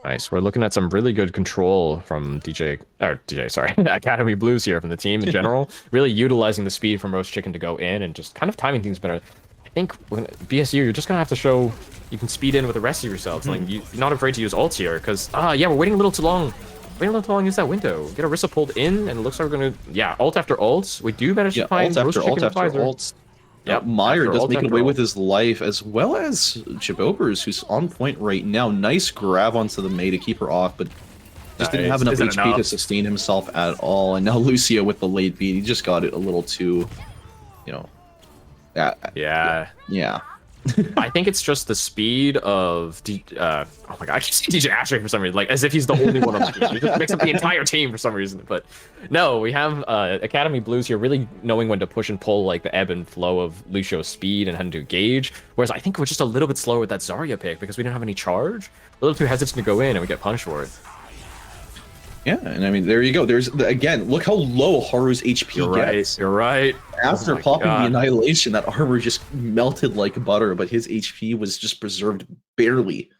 Nice. We're looking at some really good control from Academy Blues here from the team in general. Really utilizing the speed from Roast Chicken to go in and just kind of timing things better. I think when BSU, you're just going to have to show you can speed in with the rest of yourselves. Like, you're not afraid to use ults here because, yeah, we're waiting a little too long. Waiting a little too long use that window. Get Orisa pulled in, and it looks like we're going to, ult after ults. We do manage to find Roast Chicken advisor. Ults. Yep, Meyer does make away with his life, as well as Jabobers, who's on point right now. Nice grab onto the May to keep her off, but just didn't have enough HP to sustain himself at all. And now Lucio with the late beat, he just got it a little too, yeah. I think it's just the speed of oh my god, I keep seeing DJ Ashtray for some reason, like as if he's the only one on the team. He just mix up the entire team for some reason. But no, we have Academy Blues here really knowing when to push and pull, like the ebb and flow of Lucio's speed and how to engage. Whereas I think we're just a little bit slower with that Zarya pick because we didn't have any charge. A little too hesitant to go in and we get punished for it. Yeah, and I mean, there you go. There's, again, look how low Haru's HP gets. You're right. After popping the Annihilation, that armor just melted like butter, but his HP was just preserved barely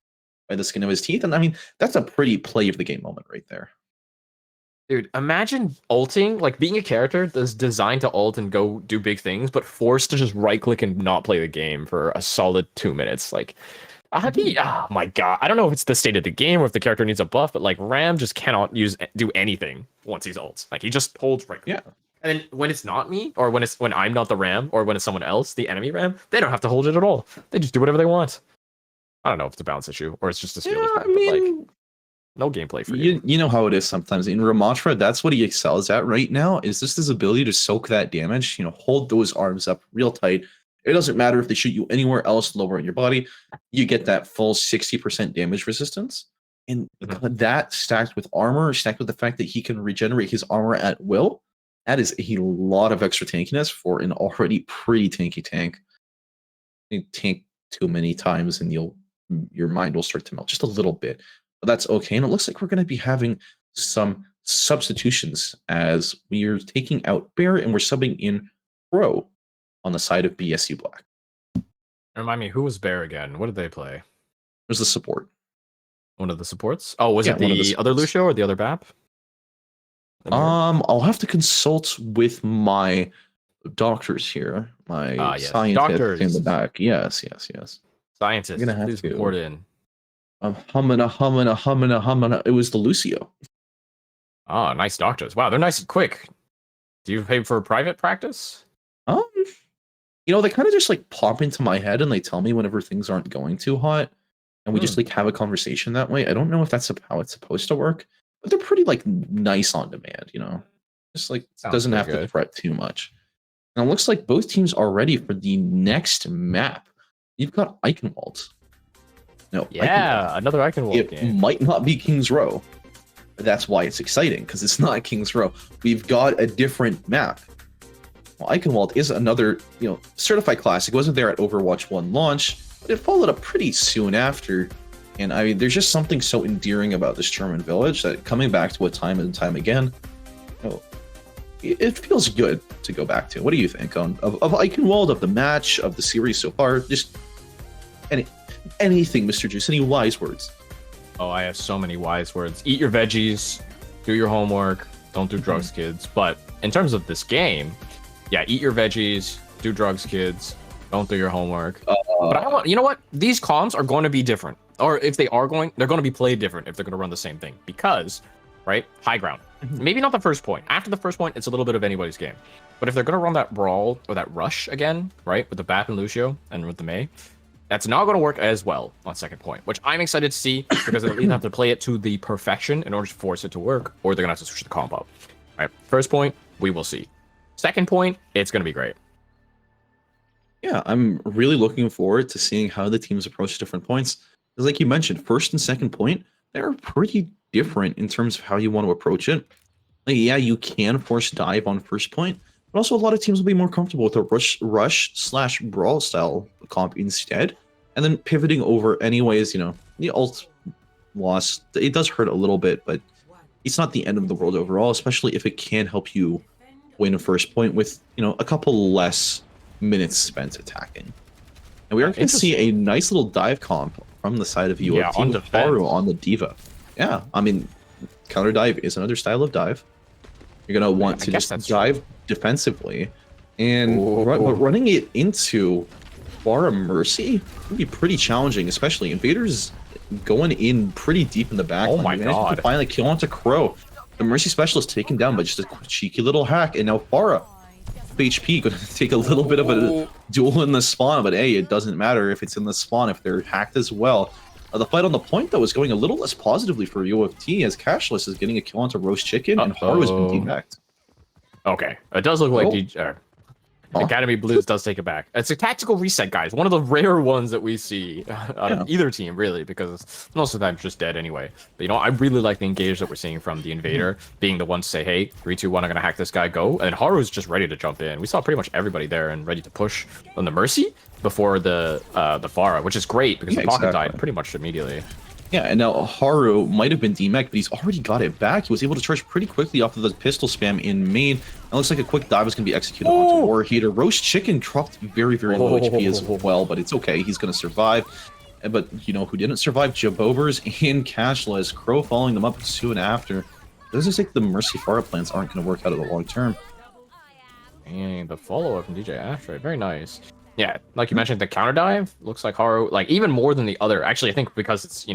by the skin of his teeth. And I mean, that's a pretty play of the game moment right there. Dude, imagine ulting, like being a character that's designed to ult and go do big things, but forced to just right-click and not play the game for a solid 2 minutes. Like, oh my god, I don't know if it's the state of the game or if the character needs a buff, but like Ram just cannot do anything once he's ults. Like he just holds right. Yeah. And then when it's not me, or when I'm not the Ram, or when it's someone else, the enemy Ram, they don't have to hold it at all. They just do whatever they want. I don't know if it's a balance issue or it's just a skill issue, but like no gameplay for you. You know how it is sometimes. In Ramatra, that's what he excels at right now, is just his ability to soak that damage, hold those arms up real tight. It doesn't matter if they shoot you anywhere else lower in your body, you get that full 60% damage resistance. And that stacked with armor, stacked with the fact that he can regenerate his armor at will, that is a lot of extra tankiness for an already pretty tanky tank. You tank too many times and your mind will start to melt just a little bit. But that's okay. And it looks like we're going to be having some substitutions as we are taking out Bear and we're subbing in Pro on the side of BSU Black. Remind me, who was Bear again? What did they play? There's the support. One of the supports? Oh, was it the other Lucio or the other BAP? I'll have to consult with my doctors here. My scientist in the back. Yes. Scientist, I'm gonna have please to report in. Hummina. It was the Lucio. Oh, nice doctors. Wow, they're nice and quick. Do you pay for private practice? They kind of just like pop into my head and they tell me whenever things aren't going too hot, and we just like have a conversation that way. I don't know if that's how it's supposed to work, but they're pretty like nice on demand, just like doesn't have to fret too much. And it looks like both teams are ready for the next map. You've got Eichenwald. No, yeah, another Eichenwald game. It might not be King's Row. That's why it's exciting, because it's not King's Row. We've got a different map. Well, Eichenwald is another, certified classic. It wasn't there at Overwatch 1 launch, but it followed up pretty soon after. And I mean, there's just something so endearing about this German village that coming back to it time and time again, it feels good to go back to. What do you think of Eichenwald, of the match, of the series so far? Just anything, Mr. Juice. Any wise words? Oh, I have so many wise words. Eat your veggies, do your homework, don't do drugs, kids. But in terms of this game, yeah, eat your veggies, do drugs, kids, don't do your homework. But I want, you know what? These comms are going to be different. Or if they are they're going to be played different if they're going to run the same thing. Because, right, high ground. Maybe not the first point. After the first point, it's a little bit of anybody's game. But if they're going to run that brawl or that rush again, right, with the Bap and Lucio and with the Mei, that's not going to work as well on second point, which I'm excited to see because they'll either have to play it to the perfection in order to force it to work, or they're going to have to switch the combo. All right, first point, we will see. Second point, it's going to be great. Yeah, I'm really looking forward to seeing how the teams approach different points. Because like you mentioned, first and second point, they're pretty different in terms of how you want to approach it. Like, yeah, you can force dive on first point, but also a lot of teams will be more comfortable with a rush / brawl style comp instead. And then pivoting over anyways, the ult loss, it does hurt a little bit, but it's not the end of the world overall, especially if it can help you win a first point with, a couple less minutes spent attacking. And we are going to see a nice little dive comp from the side of UofT on with Haru on the Diva. Yeah, I mean, counter dive is another style of dive. You're going to want to just dive defensively. And running it into Pharah Mercy would be pretty challenging, especially Invader's going in pretty deep in the back. Oh my god. To finally kill onto Crow. The Mercy Specialist taken down by just a cheeky little hack, and now Pharah, HP, going to take a little bit of a duel in the spawn, but hey, it doesn't matter if it's in the spawn, if they're hacked as well. The fight on the point, though, is going a little less positively for UofT, as Cashless is getting a kill onto Roast Chicken, and Haru has been debacked. Okay, it does look like Academy Blues does take it back. It's a tactical reset, guys. One of the rare ones that we see out of either team, really, because most of the time it's just dead anyway. But, I really like the engage that we're seeing from the Invader, being the one to say, hey, 3, 2, 1, I'm going to hack this guy, go. And Haru's just ready to jump in. We saw pretty much everybody there and ready to push on the Mercy before the Pharah, which is great because the Pocket died pretty much immediately. Yeah, and now Haru might have been demech, but he's already got it back. He was able to charge pretty quickly off of the pistol spam in main. It looks like a quick dive is going to be executed onto War Heater. Roast Chicken dropped very, very low HP as well, but it's okay. He's going to survive. But, who didn't survive? Jabobers and Cashless. Crow following them up soon after. This is like the Mercy Pharah plans aren't going to work out in the long term. And the follow-up from DJ Ashtray. Very nice. Yeah, like you mentioned, the counter dive looks like Haru, like even more than the other. Actually, I think because it's,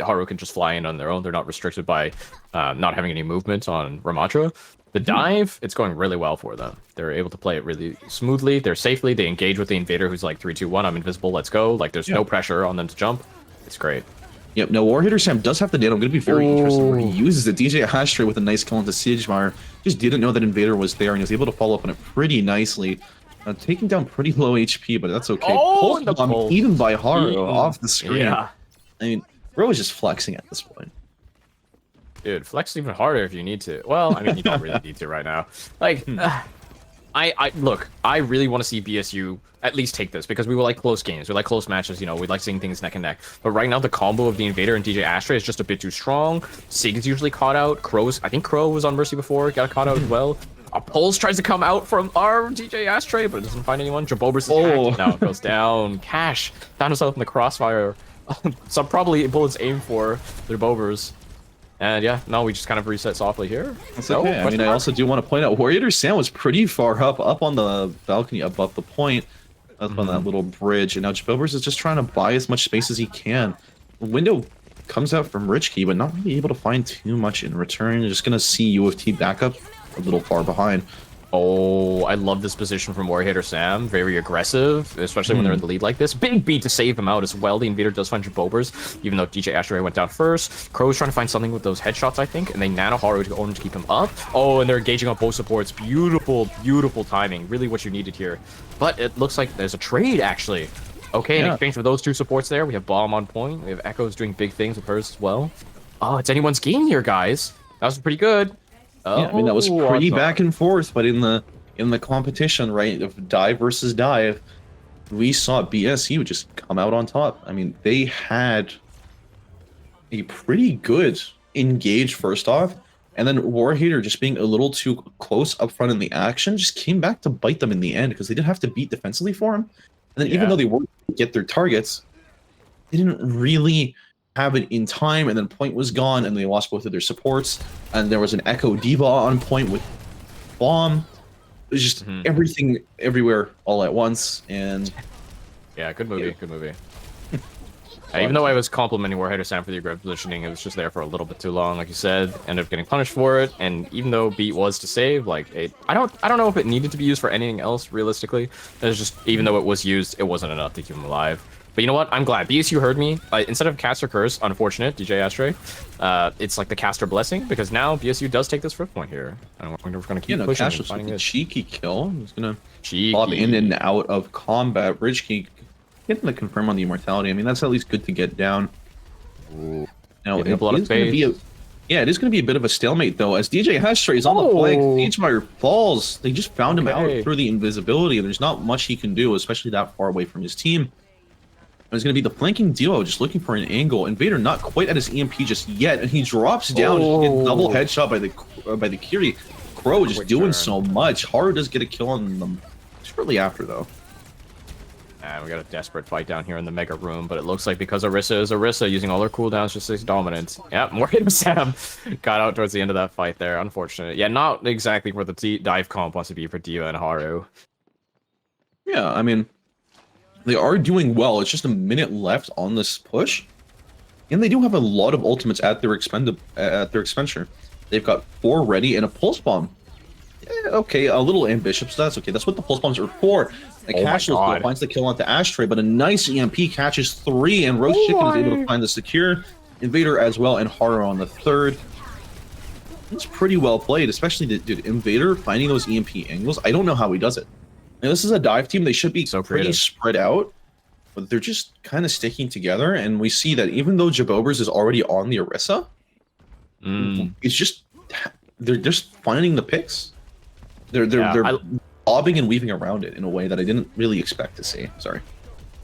Haru can just fly in on their own. They're not restricted by not having any movement on Ramatra. The dive, it's going really well for them. They're able to play it really smoothly. They're safely. They engage with the Invader who's like 3, 2, 1. I'm invisible. Let's go. Like there's no pressure on them to jump. It's great. Yep, now War Hitter Sam does have the nano. I'm going to be very interested where he uses it. DJ Ashtray with a nice kill into Siegmeyer. Just didn't know that Invader was there, and he was able to follow up on it pretty nicely. Taking down pretty low HP, but that's okay. Pulse even by Haru off the screen. Yeah. I mean, Bro is just flexing at this point. Dude, flex even harder if you need to. Well, I mean, you don't really need to right now. Like, look, I really want to see BSU at least take this because we like close games. We like close matches, we like seeing things neck and neck. But right now, the combo of the Invader and DJ Ashtray is just a bit too strong. Sig is usually caught out. I think Crow was on Mercy before, got caught out as well. Pulse tries to come out from our DJ Ashtray, but it doesn't find anyone. Jabobers is hacked. Now it goes down. Cash found himself in the crossfire. Some probably bullets aimed for their Bobers. And yeah, no, we just kind of reset softly here. That's okay. I mean, I also do want to point out Warrior Sam was pretty far up on the balcony above the point, up on that little bridge. And now Jabobers is just trying to buy as much space as he can. The window comes out from Rich Key, but not really able to find too much in return. You're just going to see UofT back up a little far behind. Oh, I love this position from Warhitter Sam. Very aggressive, especially when they're in the lead like this. Big beat to save him out as well. The Invader does find Jabobers, even though DJ Ashtray went down first. Crow's trying to find something with those headshots, I think, and they nano Haru to go on to keep him up. Oh, and they're engaging on both supports. Beautiful, beautiful timing. Really what you needed here. But it looks like there's a trade, actually. Okay, in exchange for those two supports there, we have Bomb on point. We have Echoes doing big things with hers as well. Oh, it's anyone's game here, guys. That was pretty good. Yeah, I mean, that was pretty back and forth, but in the competition, right, of dive versus dive, we saw BSU just come out on top. I mean, they had a pretty good engage first off, and then Warhater just being a little too close up front in the action just came back to bite them in the end because they didn't have to beat defensively for him. And then even though they weren't able to get their targets, they didn't really have it in time, and then point was gone, and they lost both of their supports, and there was an Echo Diva on point with Bomb. It was just everything, everywhere, all at once, and... Yeah, good movie, good movie. Even though I was complimenting Warheader Sam for the aggressive positioning, it was just there for a little bit too long, like you said. Ended up getting punished for it, and even though beat was to save, like I don't know if it needed to be used for anything else realistically. It's just even though it was used, it wasn't enough to keep him alive. But you know what? I'm glad. BSU heard me. Instead of Caster Curse, unfortunate, DJ Astray, it's like the Caster Blessing, because now BSU does take this first point here. I wonder if we're going to keep pushing and finding a it. cheeky kill. He's going to pop in and out of combat. Ridge Key getting the confirm on the immortality. I mean, that's at least good to get down. Ooh. Now, it is going to be it is going to be a bit of a stalemate, though, as DJ Astray is on the flank. Sagemeyer falls. They just found him out through the invisibility. There's not much he can do, especially that far away from his team. It's going to be the flanking duo just looking for an angle. Invader not quite at his EMP just yet, and he drops down. Get double headshot by the Kiri. Crow just doing so much. Haru does get a kill on them shortly after, though. And we got a desperate fight down here in the Mega Room, but it looks like because Orisa is Orisa, using all her cooldowns just as dominant. Yep, more hit Sam got out towards the end of that fight there. Unfortunate. Yeah, not exactly where the dive comp wants to be for Diva and Haru. Yeah, I mean, they are doing well. It's just a minute left on this push, and they do have a lot of ultimates at their expenditure. They've got 4 ready and a pulse bomb. Okay, a little ambitious, but that's okay. That's what the pulse bombs are for. The Cashless finds the kill onto Ashtray, but a nice EMP catches 3, and Roast Chicken is able to find the secure. Invader as well, and Haru on the 3rd. It's pretty well played, especially dude, Invader finding those EMP angles. I don't know how he does it. Now, this is a dive team. They should be pretty spread out, but they're just kind of sticking together. And we see that even though Jabobers is already on the Orisa, it's just they're just finding the picks. They're bobbing and weaving around it in a way that I didn't really expect to see. Sorry.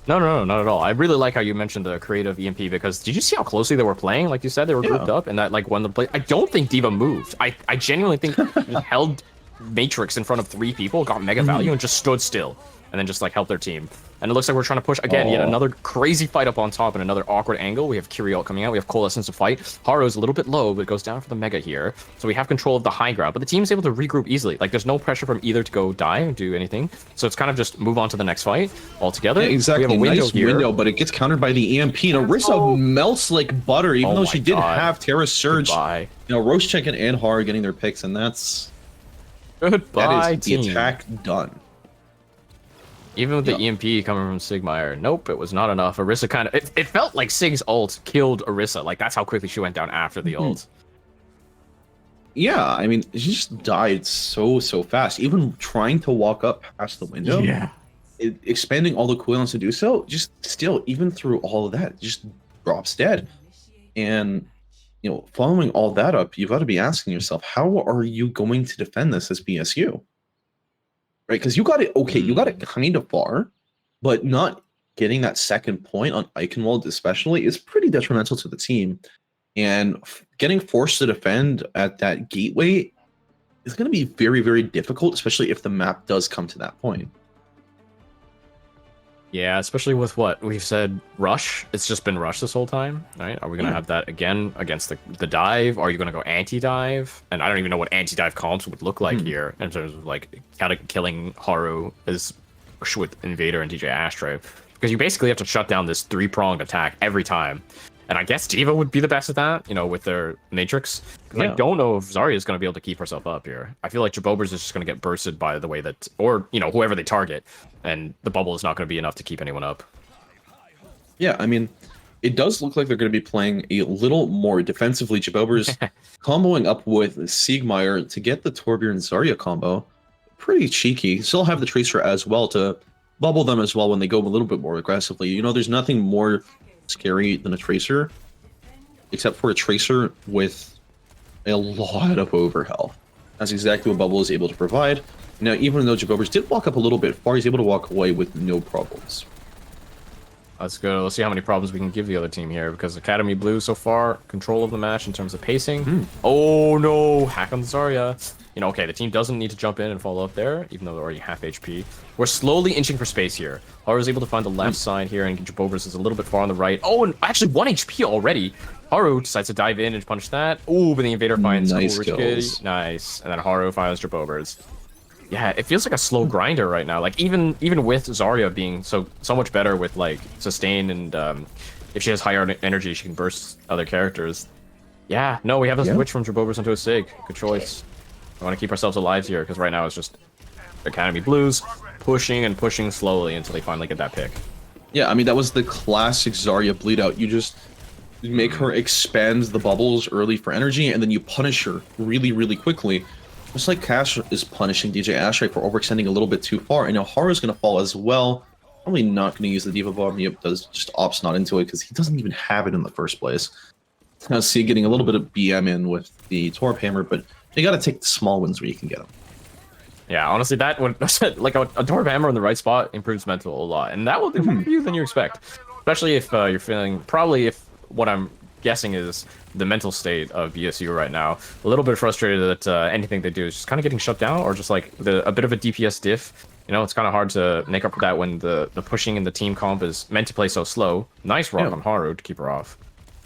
No, not at all. I really like how you mentioned the creative EMP, because did you see how closely they were playing? Like you said, they were grouped up, and that like when the play. I don't think Diva moved. I genuinely think he held Matrix in front of 3 people, got mega value, and just stood still, and then just like helped their team. And it looks like we're trying to push again. Yet another crazy fight up on top and another awkward angle. We have Kiriel coming out. We have Coalescence to fight. Haru is a little bit low, but goes down for the mega here. So we have control of the high ground, but the team is able to regroup easily. Like there's no pressure from either to go die and do anything. So it's kind of just move on to the next fight altogether. Yeah, exactly. We have a window, but it gets countered by the EMP. And Orisa melts like butter, even though she did have Terra Surge. You know, Roast Chicken and Haru getting their picks, and that's goodbye. The attack done. Even with the EMP coming from Sigmire, nope, it was not enough. Orisa kind of, it felt like Sig's ult killed Orisa. Like that's how quickly she went down after the ult. Yeah, I mean, she just died so fast. Even trying to walk up past the window, expanding all the cooldowns to do so, just still, even through all of that, just drops dead. And you know, following all that up, you've got to be asking yourself, how are you going to defend this as BSU? Right, because you got it. Okay, you got it kind of far, but not getting that second point on Eichenwald, especially, is pretty detrimental to the team. And getting forced to defend at that gateway is going to be very, very difficult, especially if the map does come to that point. Yeah, especially with what we've said, rush. It's just been rush this whole time, right? Are we going to have that again against the dive? Are you going to go anti-dive? And I don't even know what anti-dive comps would look like here in terms of like killing Haru as with Invader and DJ Astray. Because you basically have to shut down this 3-pronged attack every time. And I guess Diva would be the best at that, you know, with their Matrix. I don't know if Zarya is going to be able to keep herself up here. I feel like Jabobers is just going to get bursted by the way that, or, you know, whoever they target. And the bubble is not going to be enough to keep anyone up. Yeah, I mean, it does look like they're going to be playing a little more defensively. Jabobers comboing up with Sigmire to get the Torbjorn Zarya combo. Pretty cheeky. Still have the Tracer as well to bubble them as well when they go a little bit more aggressively. You know, there's nothing more scary than a Tracer, except for a Tracer with a lot of overhealth. That's exactly what Bubble is able to provide. Now, even though Jabobers did walk up a little bit far, he's able to walk away with no problems. Let's go. Let's see how many problems we can give the other team here, because Academy Blue so far, control of the match in terms of pacing. Oh no, hack on the Zarya. You know, okay, the team doesn't need to jump in and follow up there, even though they're already half HP. We're slowly inching for space here. Haru is able to find the left side here, and Jabobers is a little bit far on the right. Oh, and actually 1 HP already. Haru decides to dive in and punish that. Oh, but the Invader finds nice kills. Nice. And then Haru finds Jabobers. Yeah, it feels like a slow grinder right now. Like even with Zarya being so much better with like sustain and if she has higher energy, she can burst other characters. Yeah, no, we have a Yeah. switch from Jabobers into a Sig. Good choice. I want to keep ourselves alive here, because right now it's just Academy Blues pushing and pushing slowly until they finally get that pick. Yeah, I mean, that was the classic Zarya bleed out. You just make her expand the bubbles early for energy, and then you punish her really, really quickly. Just like Cash is punishing DJ Ashray for overextending a little bit too far, and now Haru's going to fall as well. Probably not going to use the Diva Bomb. Yep, does just opts not into it because he doesn't even have it in the first place. Now, see, getting a little bit of BM in with the Torp Hammer, but you got to take the small wins where you can get them. Yeah, honestly, that would like a Torp Hammer in the right spot improves mental a lot, and that will do more for you than you expect. Especially if you're feeling if what I'm guessing is the mental state of BSU right now, a little bit frustrated that anything they do is just kind of getting shut down, or just like a bit of a DPS diff. You know, it's kind of hard to make up for that when the pushing in the team comp is meant to play so slow. Nice rock on Haru to keep her off.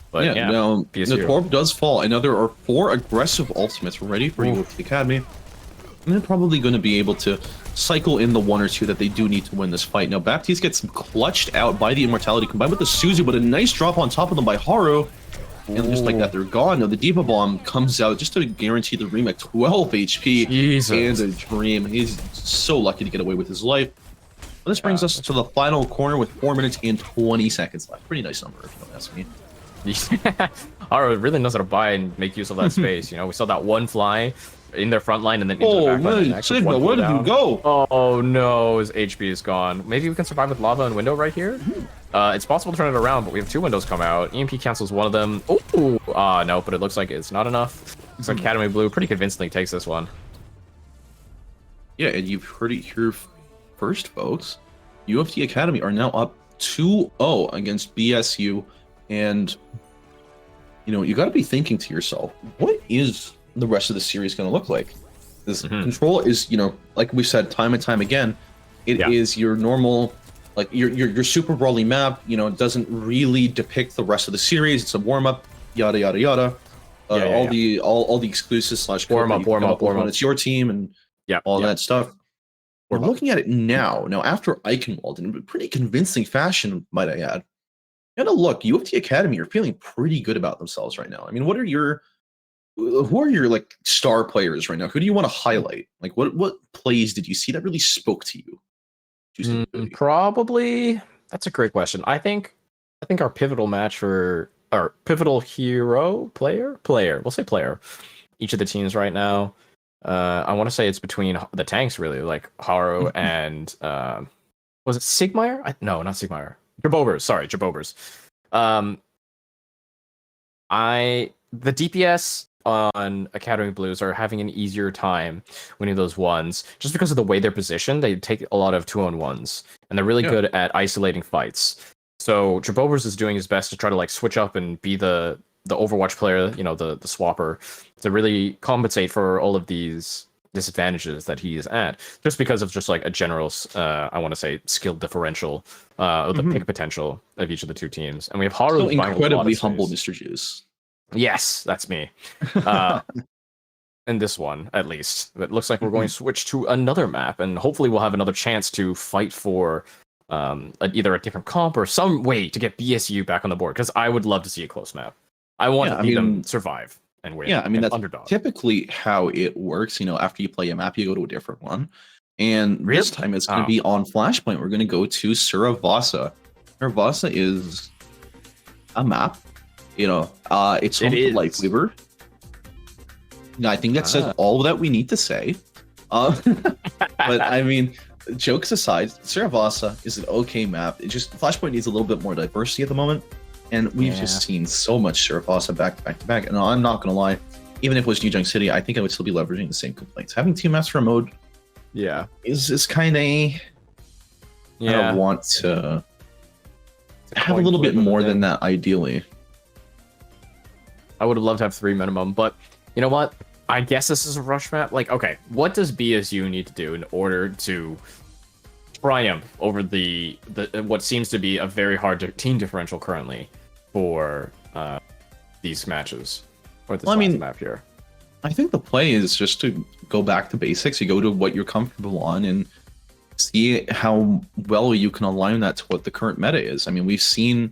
But yeah, now BSU. the Torp does fall, and now there are 4 aggressive ultimates ready for UofT Academy. And they're probably going to be able to cycle in the 1 or 2 that they do need to win this fight. Now, Baptiste gets clutched out by the Immortality combined with the Suzu, but a nice drop on top of them by Haru. And just like that, they're gone. Now, the Diva Bomb comes out just to guarantee the Reem at 12 HP. Jesus. And a Dream. He's so lucky to get away with his life. Well, this brings us to the final corner with 4 minutes and 20 seconds left. Pretty nice number, if you don't ask me. Haru really knows how to buy and make use of that space. You know, we saw that one fly in their front line and then into the back line. Man, Sigma, where did you go? Oh no, his HP is gone. Maybe we can survive with lava and window right here. It's possible to turn it around, but we have 2 windows come out. EMP cancels one of them. Oh, no, but it looks like it's not enough. Looks like Academy Blue pretty convincingly takes this one. Yeah, and you've heard it here first, folks. UofT Academy are now up 2-0 against BSU, and you know, you got to be thinking to yourself, what is the rest of the series going to look like? This Control is, you know, like we said time and time again, it is your normal, like your super brawly map. You know, it doesn't really depict the rest of the series. It's a warm up, yada yada yada. All the exclusives / warm up. It's your team and all that stuff. We're looking at it now. Now, after Eichenwald, in a pretty convincing fashion, might I add. And look, UofT Academy are feeling pretty good about themselves right now. I mean, who are your like star players right now? Who do you want to highlight? Like, what plays did you see that really spoke to you? Probably, that's a great question. I think our pivotal match for our pivotal hero player. We'll say player. Each of the teams right now. I want to say it's between the tanks, really, like Haru and was it Sigmire? No, not Sigmire. Jabobers. Sorry, Jabobers. The DPS on Academy Blues are having an easier time winning those ones just because of the way they're positioned. They take a lot of 2-on-1s, and they're really good at isolating fights. So Jabobers is doing his best to try to like switch up and be the Overwatch player, you know, the swapper, to really compensate for all of these disadvantages that he is at, just because of just like a general, I want to say, skill differential, the pick potential of each of the 2 teams. And we have Haru, so incredibly humble, Mr. Juice. Yes, that's me. In this one, at least, it looks like we're going to switch to another map, and hopefully we'll have another chance to fight for either a different comp or some way to get BSU back on the board. Because I would love to see a close map. I want to see them survive and win. Yeah, I mean, that's underdog. typically how it works. You know, after you play a map, you go to a different one. And this time it's going to be on Flashpoint. We're going to go to Suravasa. Suravasa is a map. You know, it's home to Lightweaver. I think that says all that we need to say. But I mean, jokes aside, Suravasa is an okay map. It just Flashpoint needs a little bit more diversity at the moment. And we've just seen so much Suravasa back to back. And I'm not going to lie, even if it was Yujang City, I think I would still be leveraging the same complaints. Having 2 maps for a mode is kind of... I want to have a little bit more than that, ideally. I would have loved to have 3 minimum, but you know what? I guess this is a rush map. Like, okay, what does BSU need to do in order to triumph over the what seems to be a very hard team differential currently for these matches? Or this map here. I think the play is just to go back to basics. You go to what you're comfortable on and see how well you can align that to what the current meta is. I mean, we've seen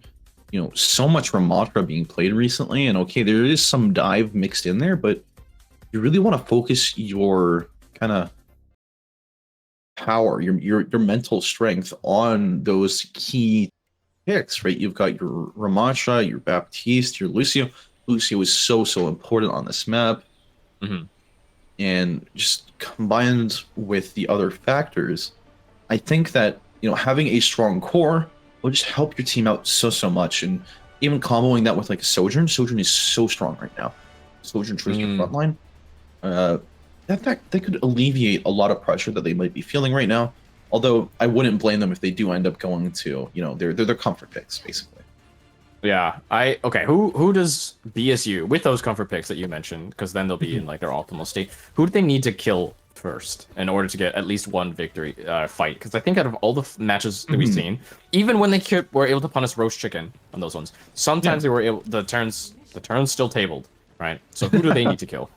so much Ramatra being played recently, and okay, there is some dive mixed in there, but you really want to focus your kind of power, your mental strength on those key picks, right? You've got your Ramatra, your Baptiste, your Lucio. Lucio is so important on this map, Hmm. and just combined with the other factors, I think that having a strong core will just help your team out so much, and even comboing that with like a Sojourn. Sojourn is so strong right now. Sojourn Tracer frontline. That could alleviate a lot of pressure that they might be feeling right now. Although I wouldn't blame them if they do end up going to their comfort picks basically. Yeah, okay. Who does BSU with those comfort picks that you mentioned? Because then they'll be in like their optimal state. Who do they need to kill first in order to get at least one victory fight? Because I think out of all the matches that we've seen, even when they were able to punish roast chicken on those ones, sometimes they were able the turns still tabled, right? So who do they need to kill?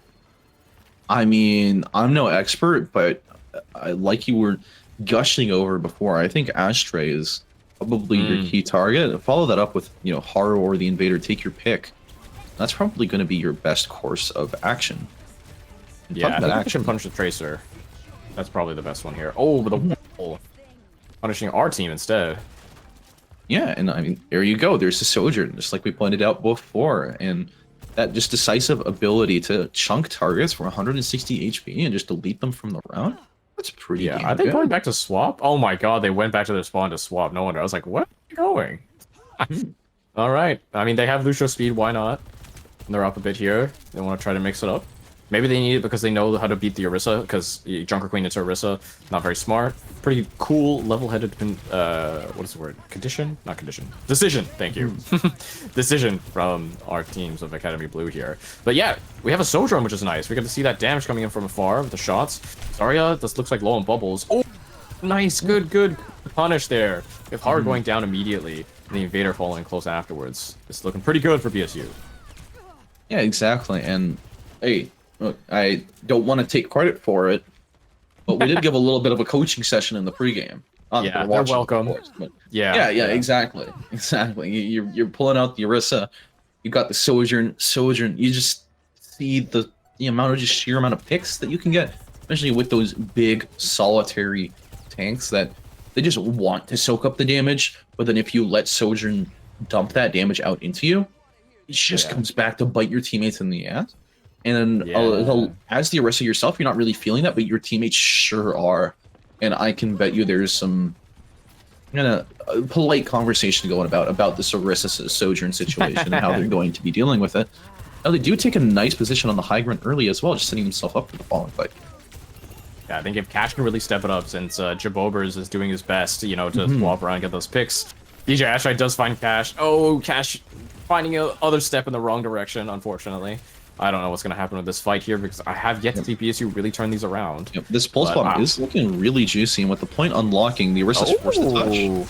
I mean, I'm no expert, but like you were gushing over before, I think Ashtray is probably your key target. Follow that up with, Haru or the Invader. Take your pick. That's probably going to be your best course of action. And Yeah, I think action. we should punish the Tracer. That's probably the best one here. Oh, but the wall. Punishing our team instead. Yeah, and I mean, there you go. There's the Sojourn, just like we pointed out before. And that just decisive ability to chunk targets for 160 HP and just delete them from the round. That's pretty Yeah, damn are they good. going back to swap? Oh my god, they went back to their spawn to swap. No wonder. I was like, what are you going? All right. I mean, they have Lucio speed. Why not? And they're up a bit here. They want to try to mix it up. Maybe they need it because they know how to beat the Orisa, because Junker Queen into Orisa, not very smart. Pretty cool, level-headed, what is the word? Condition? Not condition. Decision, thank you. Decision from our teams of Academy Blue here. But yeah, we have a Sojourn, which is nice. We get to see that damage coming in from afar with the shots. Zarya, this looks like low on bubbles. Oh, nice, good punish there. If Hard going down immediately, and the Invader following close afterwards. It's looking pretty good for BSU. Yeah, exactly. And hey, look, I don't want to take credit for it, but we did give a little bit of a coaching session in the pregame. Yeah, they're welcome. Course, but Yeah, exactly. You're pulling out the Orisa, you got the Sojourn. You just see the amount of just sheer amount of picks that you can get, especially with those big solitary tanks that they just want to soak up the damage. But then if you let Sojourn dump that damage out into you, it just comes back to bite your teammates in the ass. And as the Orisa yourself, you're not really feeling that, but your teammates sure are. And I can bet you there's some polite conversation going about this Orisa Sojourn situation and how they're going to be dealing with it. Now, they do take a nice position on the high ground early as well, just setting themselves up for the following fight. Yeah, I think if Cash can really step it up, since Jabobers is doing his best, to swap around and get those picks. DJ Ashite does find Cash. Oh, Cash finding a other step in the wrong direction, unfortunately. I don't know what's going to happen with this fight here, because I have yet to see BSU really turn these around. Yep, this pulse bomb is looking really juicy, and with the point unlocking, the Orisa's forced to touch.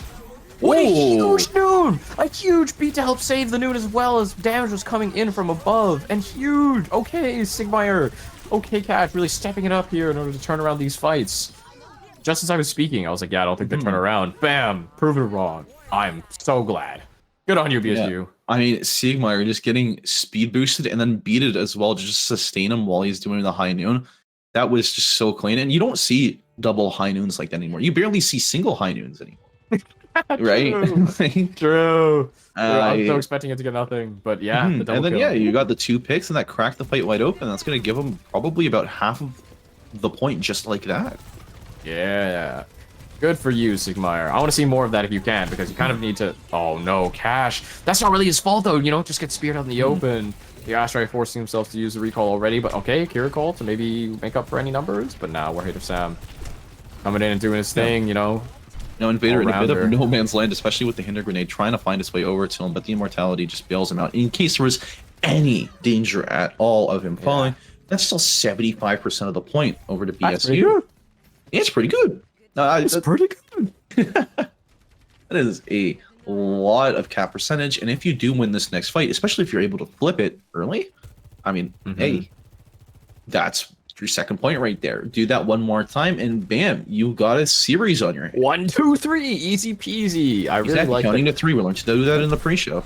What a huge Noon! A huge beat to help save the Noon, as well as damage was coming in from above. And huge! Okay, Sigmire. Okay, Cash really stepping it up here in order to turn around these fights. Just as I was speaking, I was like, yeah, I don't think they turn around. Bam! Proven wrong. I'm so glad. Good on you, BSU. Yeah. I mean, Sigmire just getting speed boosted and then beated as well to just sustain him while he's doing the high noon. That was just so clean. And you don't see double high noons like that anymore. You barely see single high noons anymore. Right? True. I'm so expecting it to get nothing, but yeah. And then you got the 2 picks, and that cracked the fight wide open. That's going to give them probably about half of the point just like that. Yeah. Good for you, Sigmire. I want to see more of that if you can, because you kind of need to... Oh, no, Cash. That's not really his fault, though. Just get speared out in the open. The Astray forcing himself to use the recall already, but okay, Kira call to maybe make up for any numbers, but now we're Hater Sam coming in and doing his thing, No, Invader in a bit of no man's land, especially with the Hinder Grenade, trying to find his way over to him, but the Immortality just bails him out. In case there was any danger at all of him falling, that's still 75% of the point over to BSU. That's pretty good. It's pretty good. It's pretty good. That is a lot of cap percentage, and if you do win this next fight, especially if you're able to flip it early, I mean, hey, that's your second point right there. Do that one more time, and bam, you got a series on your hands. 1, 2, 3, easy peasy. I really like counting it. to 3. We learned to do that in the pre-show.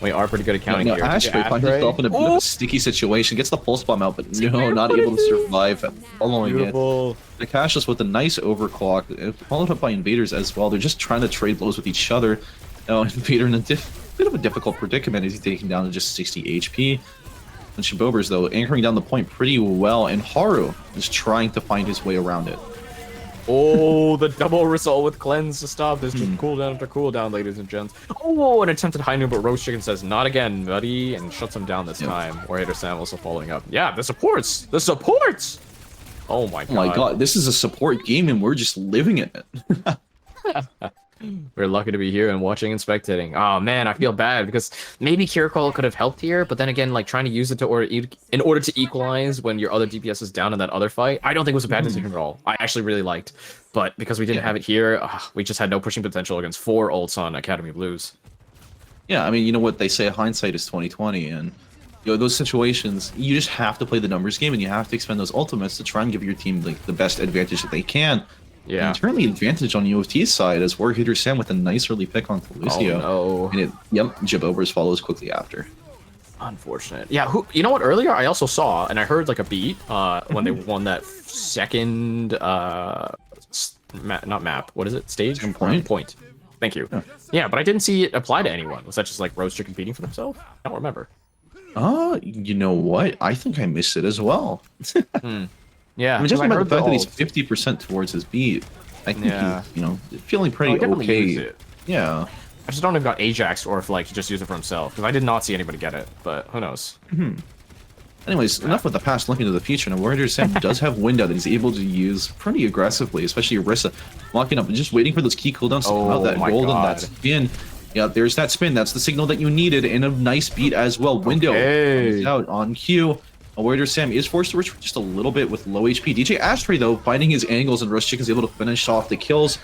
We are pretty good at counting here. Ashtray finds himself in a bit of a sticky situation, gets the pulse bomb out, but no, not able to survive following it. The Cashless with a nice overclock, followed up by Invaders as well. They're just trying to trade blows with each other. Now, Invader in a bit of a difficult predicament as he's taken down to just 60 HP. And Shabobers, though, anchoring down the point pretty well, and Haru is trying to find his way around it. Oh, the double result with cleanse to stop this. Just cooldown after cooldown, ladies and gents. Oh, an attempted high noon, but Roast Chicken says, not again, buddy, and shuts him down this time. Warhater Sam also following up. Yeah, the supports! The supports! Oh my god. Oh my god, this is a support game and we're just living in it. We're lucky to be here and watching and spectating. Oh man, I feel bad because maybe Kirikol could have helped here, but then again, like trying to use it in order to equalize when your other DPS is down in that other fight, I don't think it was a bad decision at all. I actually really liked, but because we didn't have it here, we just had no pushing potential against 4 ults on Academy Blues. Yeah, I mean, you know what they say, hindsight is 20/20, and you know those situations, you just have to play the numbers game, and you have to expend those ultimates to try and give your team like the best advantage that they can. Yeah. And currently advantage on UofT's side as Warhitter Sam with a nice early pick on Lucio. Oh no. And Jabobers follows quickly after. Unfortunate. Yeah, you know what? Earlier I also saw, and I heard like a beat when they won that second not map. What is it? Stage? Point. Thank you. Yeah, but I didn't see it apply to anyone. Was that just like Roast Chicken beating for themselves? I don't remember. You know what? I think I missed it as well. Yeah, I mean, just about the fact that he's ult. 50% towards his beat, I think he's, you know, feeling Oh, pretty he definitely okay. used it. Yeah. I just don't know if he got Ajax or if like he just used it for himself, because I did not see anybody get it, but who knows. Anyways, enough with the past, looking to the future. Now, Warrior Sam does have window that he's able to use pretty aggressively, especially Orisa locking up and just waiting for those key cooldowns to come out. That golden, that spin. Yeah, there's that spin. That's the signal that you needed, and a nice beat as well. Window comes out on cue. Warrior Sam is forced to retreat just a little bit with low HP. DJ Ashtray, though, finding his angles, and Roast Chicken's able to finish off the kills.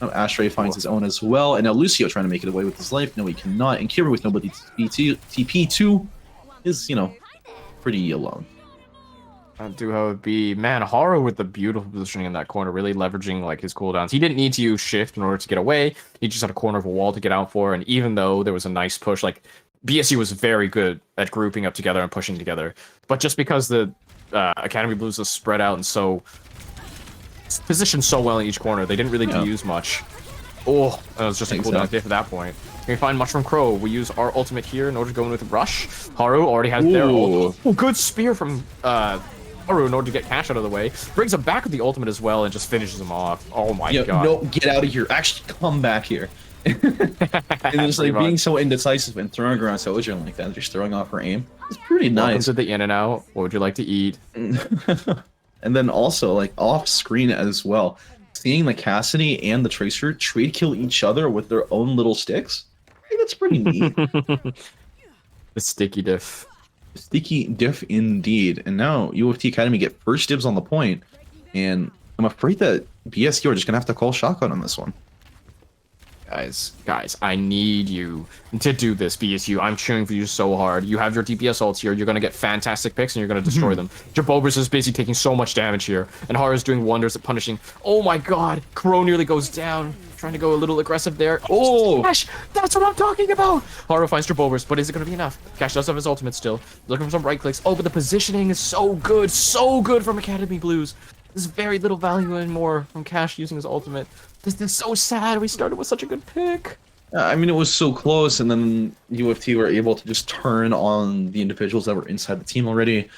Now Ashtray finds his own as well, and now Lucio trying to make it away with his life. No, he cannot. And Kira with nobody TP2 is, you know, pretty alone. I do how it be. Man, Haru with the beautiful positioning in that corner, really leveraging like his cooldowns. He didn't need to use shift in order to get away. He just had a corner of a wall to get out for, and even though there was a nice push, like BSU was very good at grouping up together and pushing together. But just because the Academy Blues is spread out and so positioned so well in each corner, they didn't really use much. Oh, that was just a cooldown at that point. We find Mushroom Crow. We use our ultimate here in order to go in with Rush. Haru already has their ult. Oh, good spear from Haru in order to get Cash out of the way. Brings him back with the ultimate as well and just finishes him off. Oh my god. No, get out of here. Actually, come back here. And it's like being so indecisive and throwing around Sojourn like that, just throwing off her aim. It's pretty nice. Welcome to the in and out. What would you like to eat? And then also, like, off screen as well, seeing the Cassidy and the Tracer trade kill each other with their own little sticks. I think that's pretty neat. The sticky diff. Sticky diff indeed. And now UofT Academy get first dibs on the point, and I'm afraid that BSU are just gonna have to call shotgun on this one. Guys, I need you to do this, BSU. I'm cheering for you so hard. You have your DPS ults here. You're going to get fantastic picks, and you're going to destroy them. Jabobers is basically taking so much damage here, and Haru's doing wonders at punishing. Oh my god, Crow nearly goes down. Trying to go a little aggressive there. Oh, Cash, that's what I'm talking about. Haru finds Jabobers, but is it going to be enough? Cash does have his ultimate still. Looking for some right clicks. Oh, but the positioning is so good from Academy Blues. There's very little value anymore from Cash using his ultimate. This is so sad. We started with such a good pick. I mean, it was so close, and then UofT were able to just turn on the individuals that were inside the team already,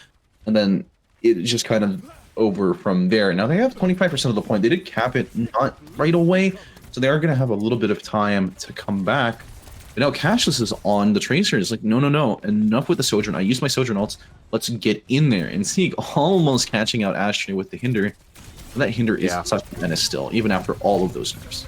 and then it just kind of over from there. Now they have 25% of the point. They did cap it not right away, so they are going to have a little bit of time to come back. But now Cashless is on the Tracer. It's like, no, enough with the Sojourn. I used my Sojourn ults. Let's get in there. And Sieg almost catching out Ashtray with the Hinder. That Hinder is such a menace still, even after all of those nerfs.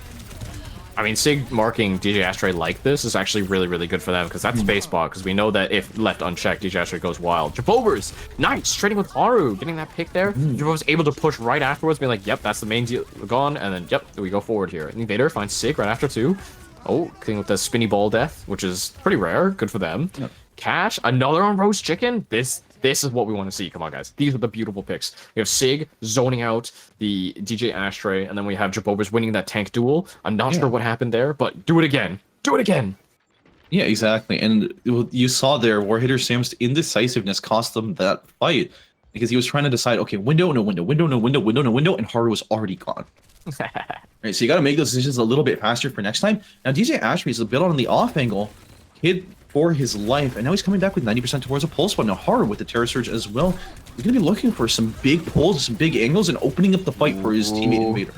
I mean, Sig marking DJ Ashtray like this is actually really, really good for them, because that's base bot, because we know that if left unchecked, DJ Ashtray goes wild. Jabobers, nice, trading with Haru, getting that pick there. Jabobers able to push right afterwards, being like, yep, that's the main deal gone, and then, yep, we go forward here. And Invader finds Sig right after too. Oh, thing with the spinny ball death, which is pretty rare, good for them. Cash, another on Roast Chicken. This This is what we want to see. Come on, guys. These are the beautiful picks. We have Sig zoning out the DJ Ashtray, and then we have Jabobers winning that tank duel. I'm not sure what happened there, but do it again. Do it again. Yeah, exactly. And you saw there, Warhitter Sam's indecisiveness cost them that fight because he was trying to decide, okay, window, no window, window, no window, window, no window, and Haru was already gone. Right, so you got to make those decisions a little bit faster for next time. Now, DJ Ashby is a bit on the off angle, hid for his life, and now he's coming back with 90% towards a pulse one. Now, Haru with the Terror Surge as well. He's going to be looking for some big pulls, some big angles, and opening up the fight for his teammate Invader.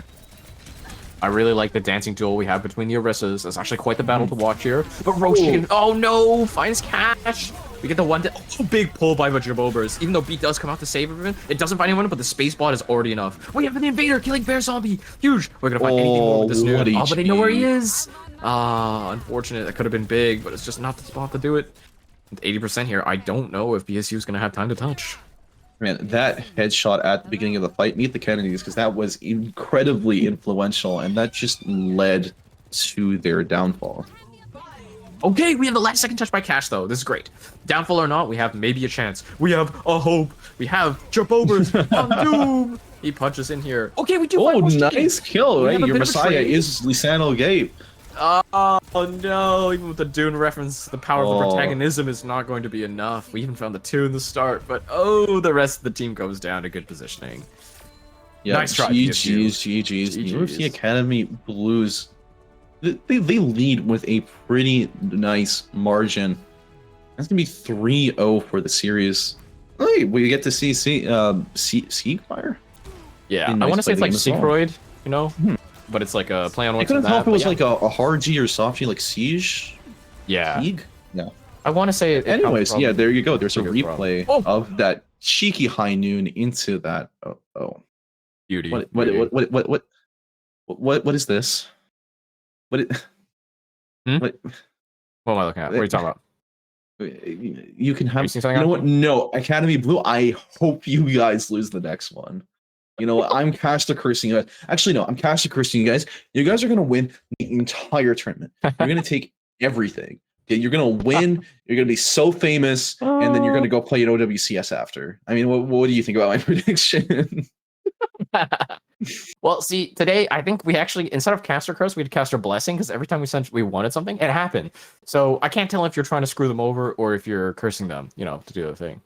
I really like the dancing duel we have between the Orissas. It's actually quite the battle to watch here. But Roshi, oh no, finds cash. We get the one big pull by Jabobers. Even though B does come out to save everyone, it doesn't find anyone, but the space bot is already enough. We have an Invader killing Bear Zombie. Huge. We're gonna find anything more with this new. Oh, but they know where he is. Unfortunate. That could have been big, but it's just not the spot to do it. With 80% here, I don't know if BSU is gonna have time to touch. Man, that headshot at the beginning of the fight, meet the Kennedys, because that was incredibly influential, and that just led to their downfall. Okay, we have the last second touch by Cash, though. This is great. Downfall or not, we have maybe a chance. We have a hope. We have Jabobers on Doom. He punches in here. Okay, we do. Oh, nice kill, right? Your Messiah is Lisandro Gabe. Oh no, even with the Dune reference, the power of the protagonism is not going to be enough. We even found the 2 in the start, but the rest of the team goes down to good positioning. Yeah, nice try. GG's. UofT Academy Blues, they lead with a pretty nice margin. That's going to be 3-0 for the series. Hey, we get to see Siegfire? Yeah, I want to say it's like Siegfried, you know? But it's like a play on words. I couldn't tell if it was like a hard G or soft G, like Siege. Yeah. Sieg? Yeah. I want to say it. Anyways, yeah, there you go. There's a replay of that cheeky high noon into that. Oh. Beauty. What is this? What am I looking at? What are you talking about? You can have. You know what? No, Academy Blue. I hope you guys lose the next one. You know what? I'm Casta cursing you guys. Actually, no, I'm Casta cursing you guys. You guys are gonna win the entire tournament. You're gonna take everything. Okay? You're gonna win. You're gonna be so famous, and then you're gonna go play an OWCS after. I mean, what do you think about my prediction? Well, see, today I think we actually, instead of Caster Curse, we had Caster Blessing, because every time we wanted something, it happened. So I can't tell if you're trying to screw them over or if you're cursing them, you know, to do the thing.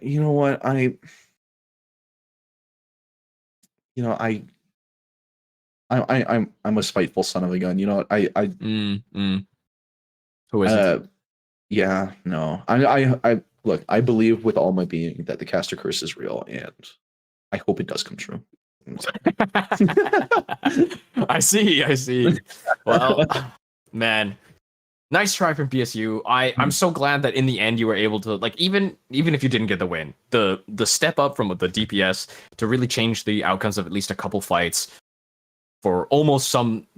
You know what? I'm a spiteful son of a gun. You know what? Who is it? Yeah, no. I look, I believe with all my being that the Caster Curse is real, and I hope it does come true. I see. Well, man, nice try from BSU. I'm so glad that in the end you were able to, like, even if you didn't get the win, the step up from the DPS to really change the outcomes of at least a couple fights for almost some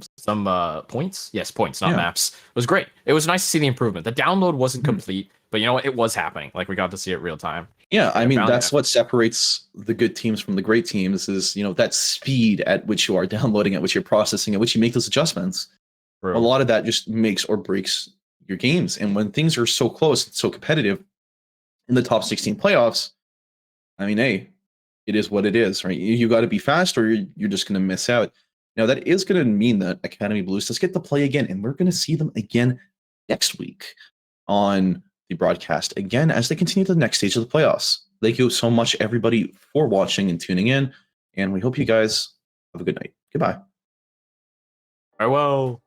points. Yes, points, not maps. It was great. It was nice to see the improvement. The download wasn't complete, but you know what? It was happening. Like, we got to see it real time. Yeah, I mean, that's what separates the good teams from the great teams is, you know, that speed at which you are downloading, at which you're processing, at which you make those adjustments. True. A lot of that just makes or breaks your games. And when things are so close, so competitive in the top 16 playoffs, I mean, hey, it is what it is, right? You got to be fast or you're just going to miss out. Now, that is going to mean that Academy Blues does get to play again, and we're going to see them again next week on the broadcast again as they continue to the next stage of the playoffs. Thank you so much, everybody, for watching and tuning in, and we hope you guys have a good night. Goodbye. Farewell.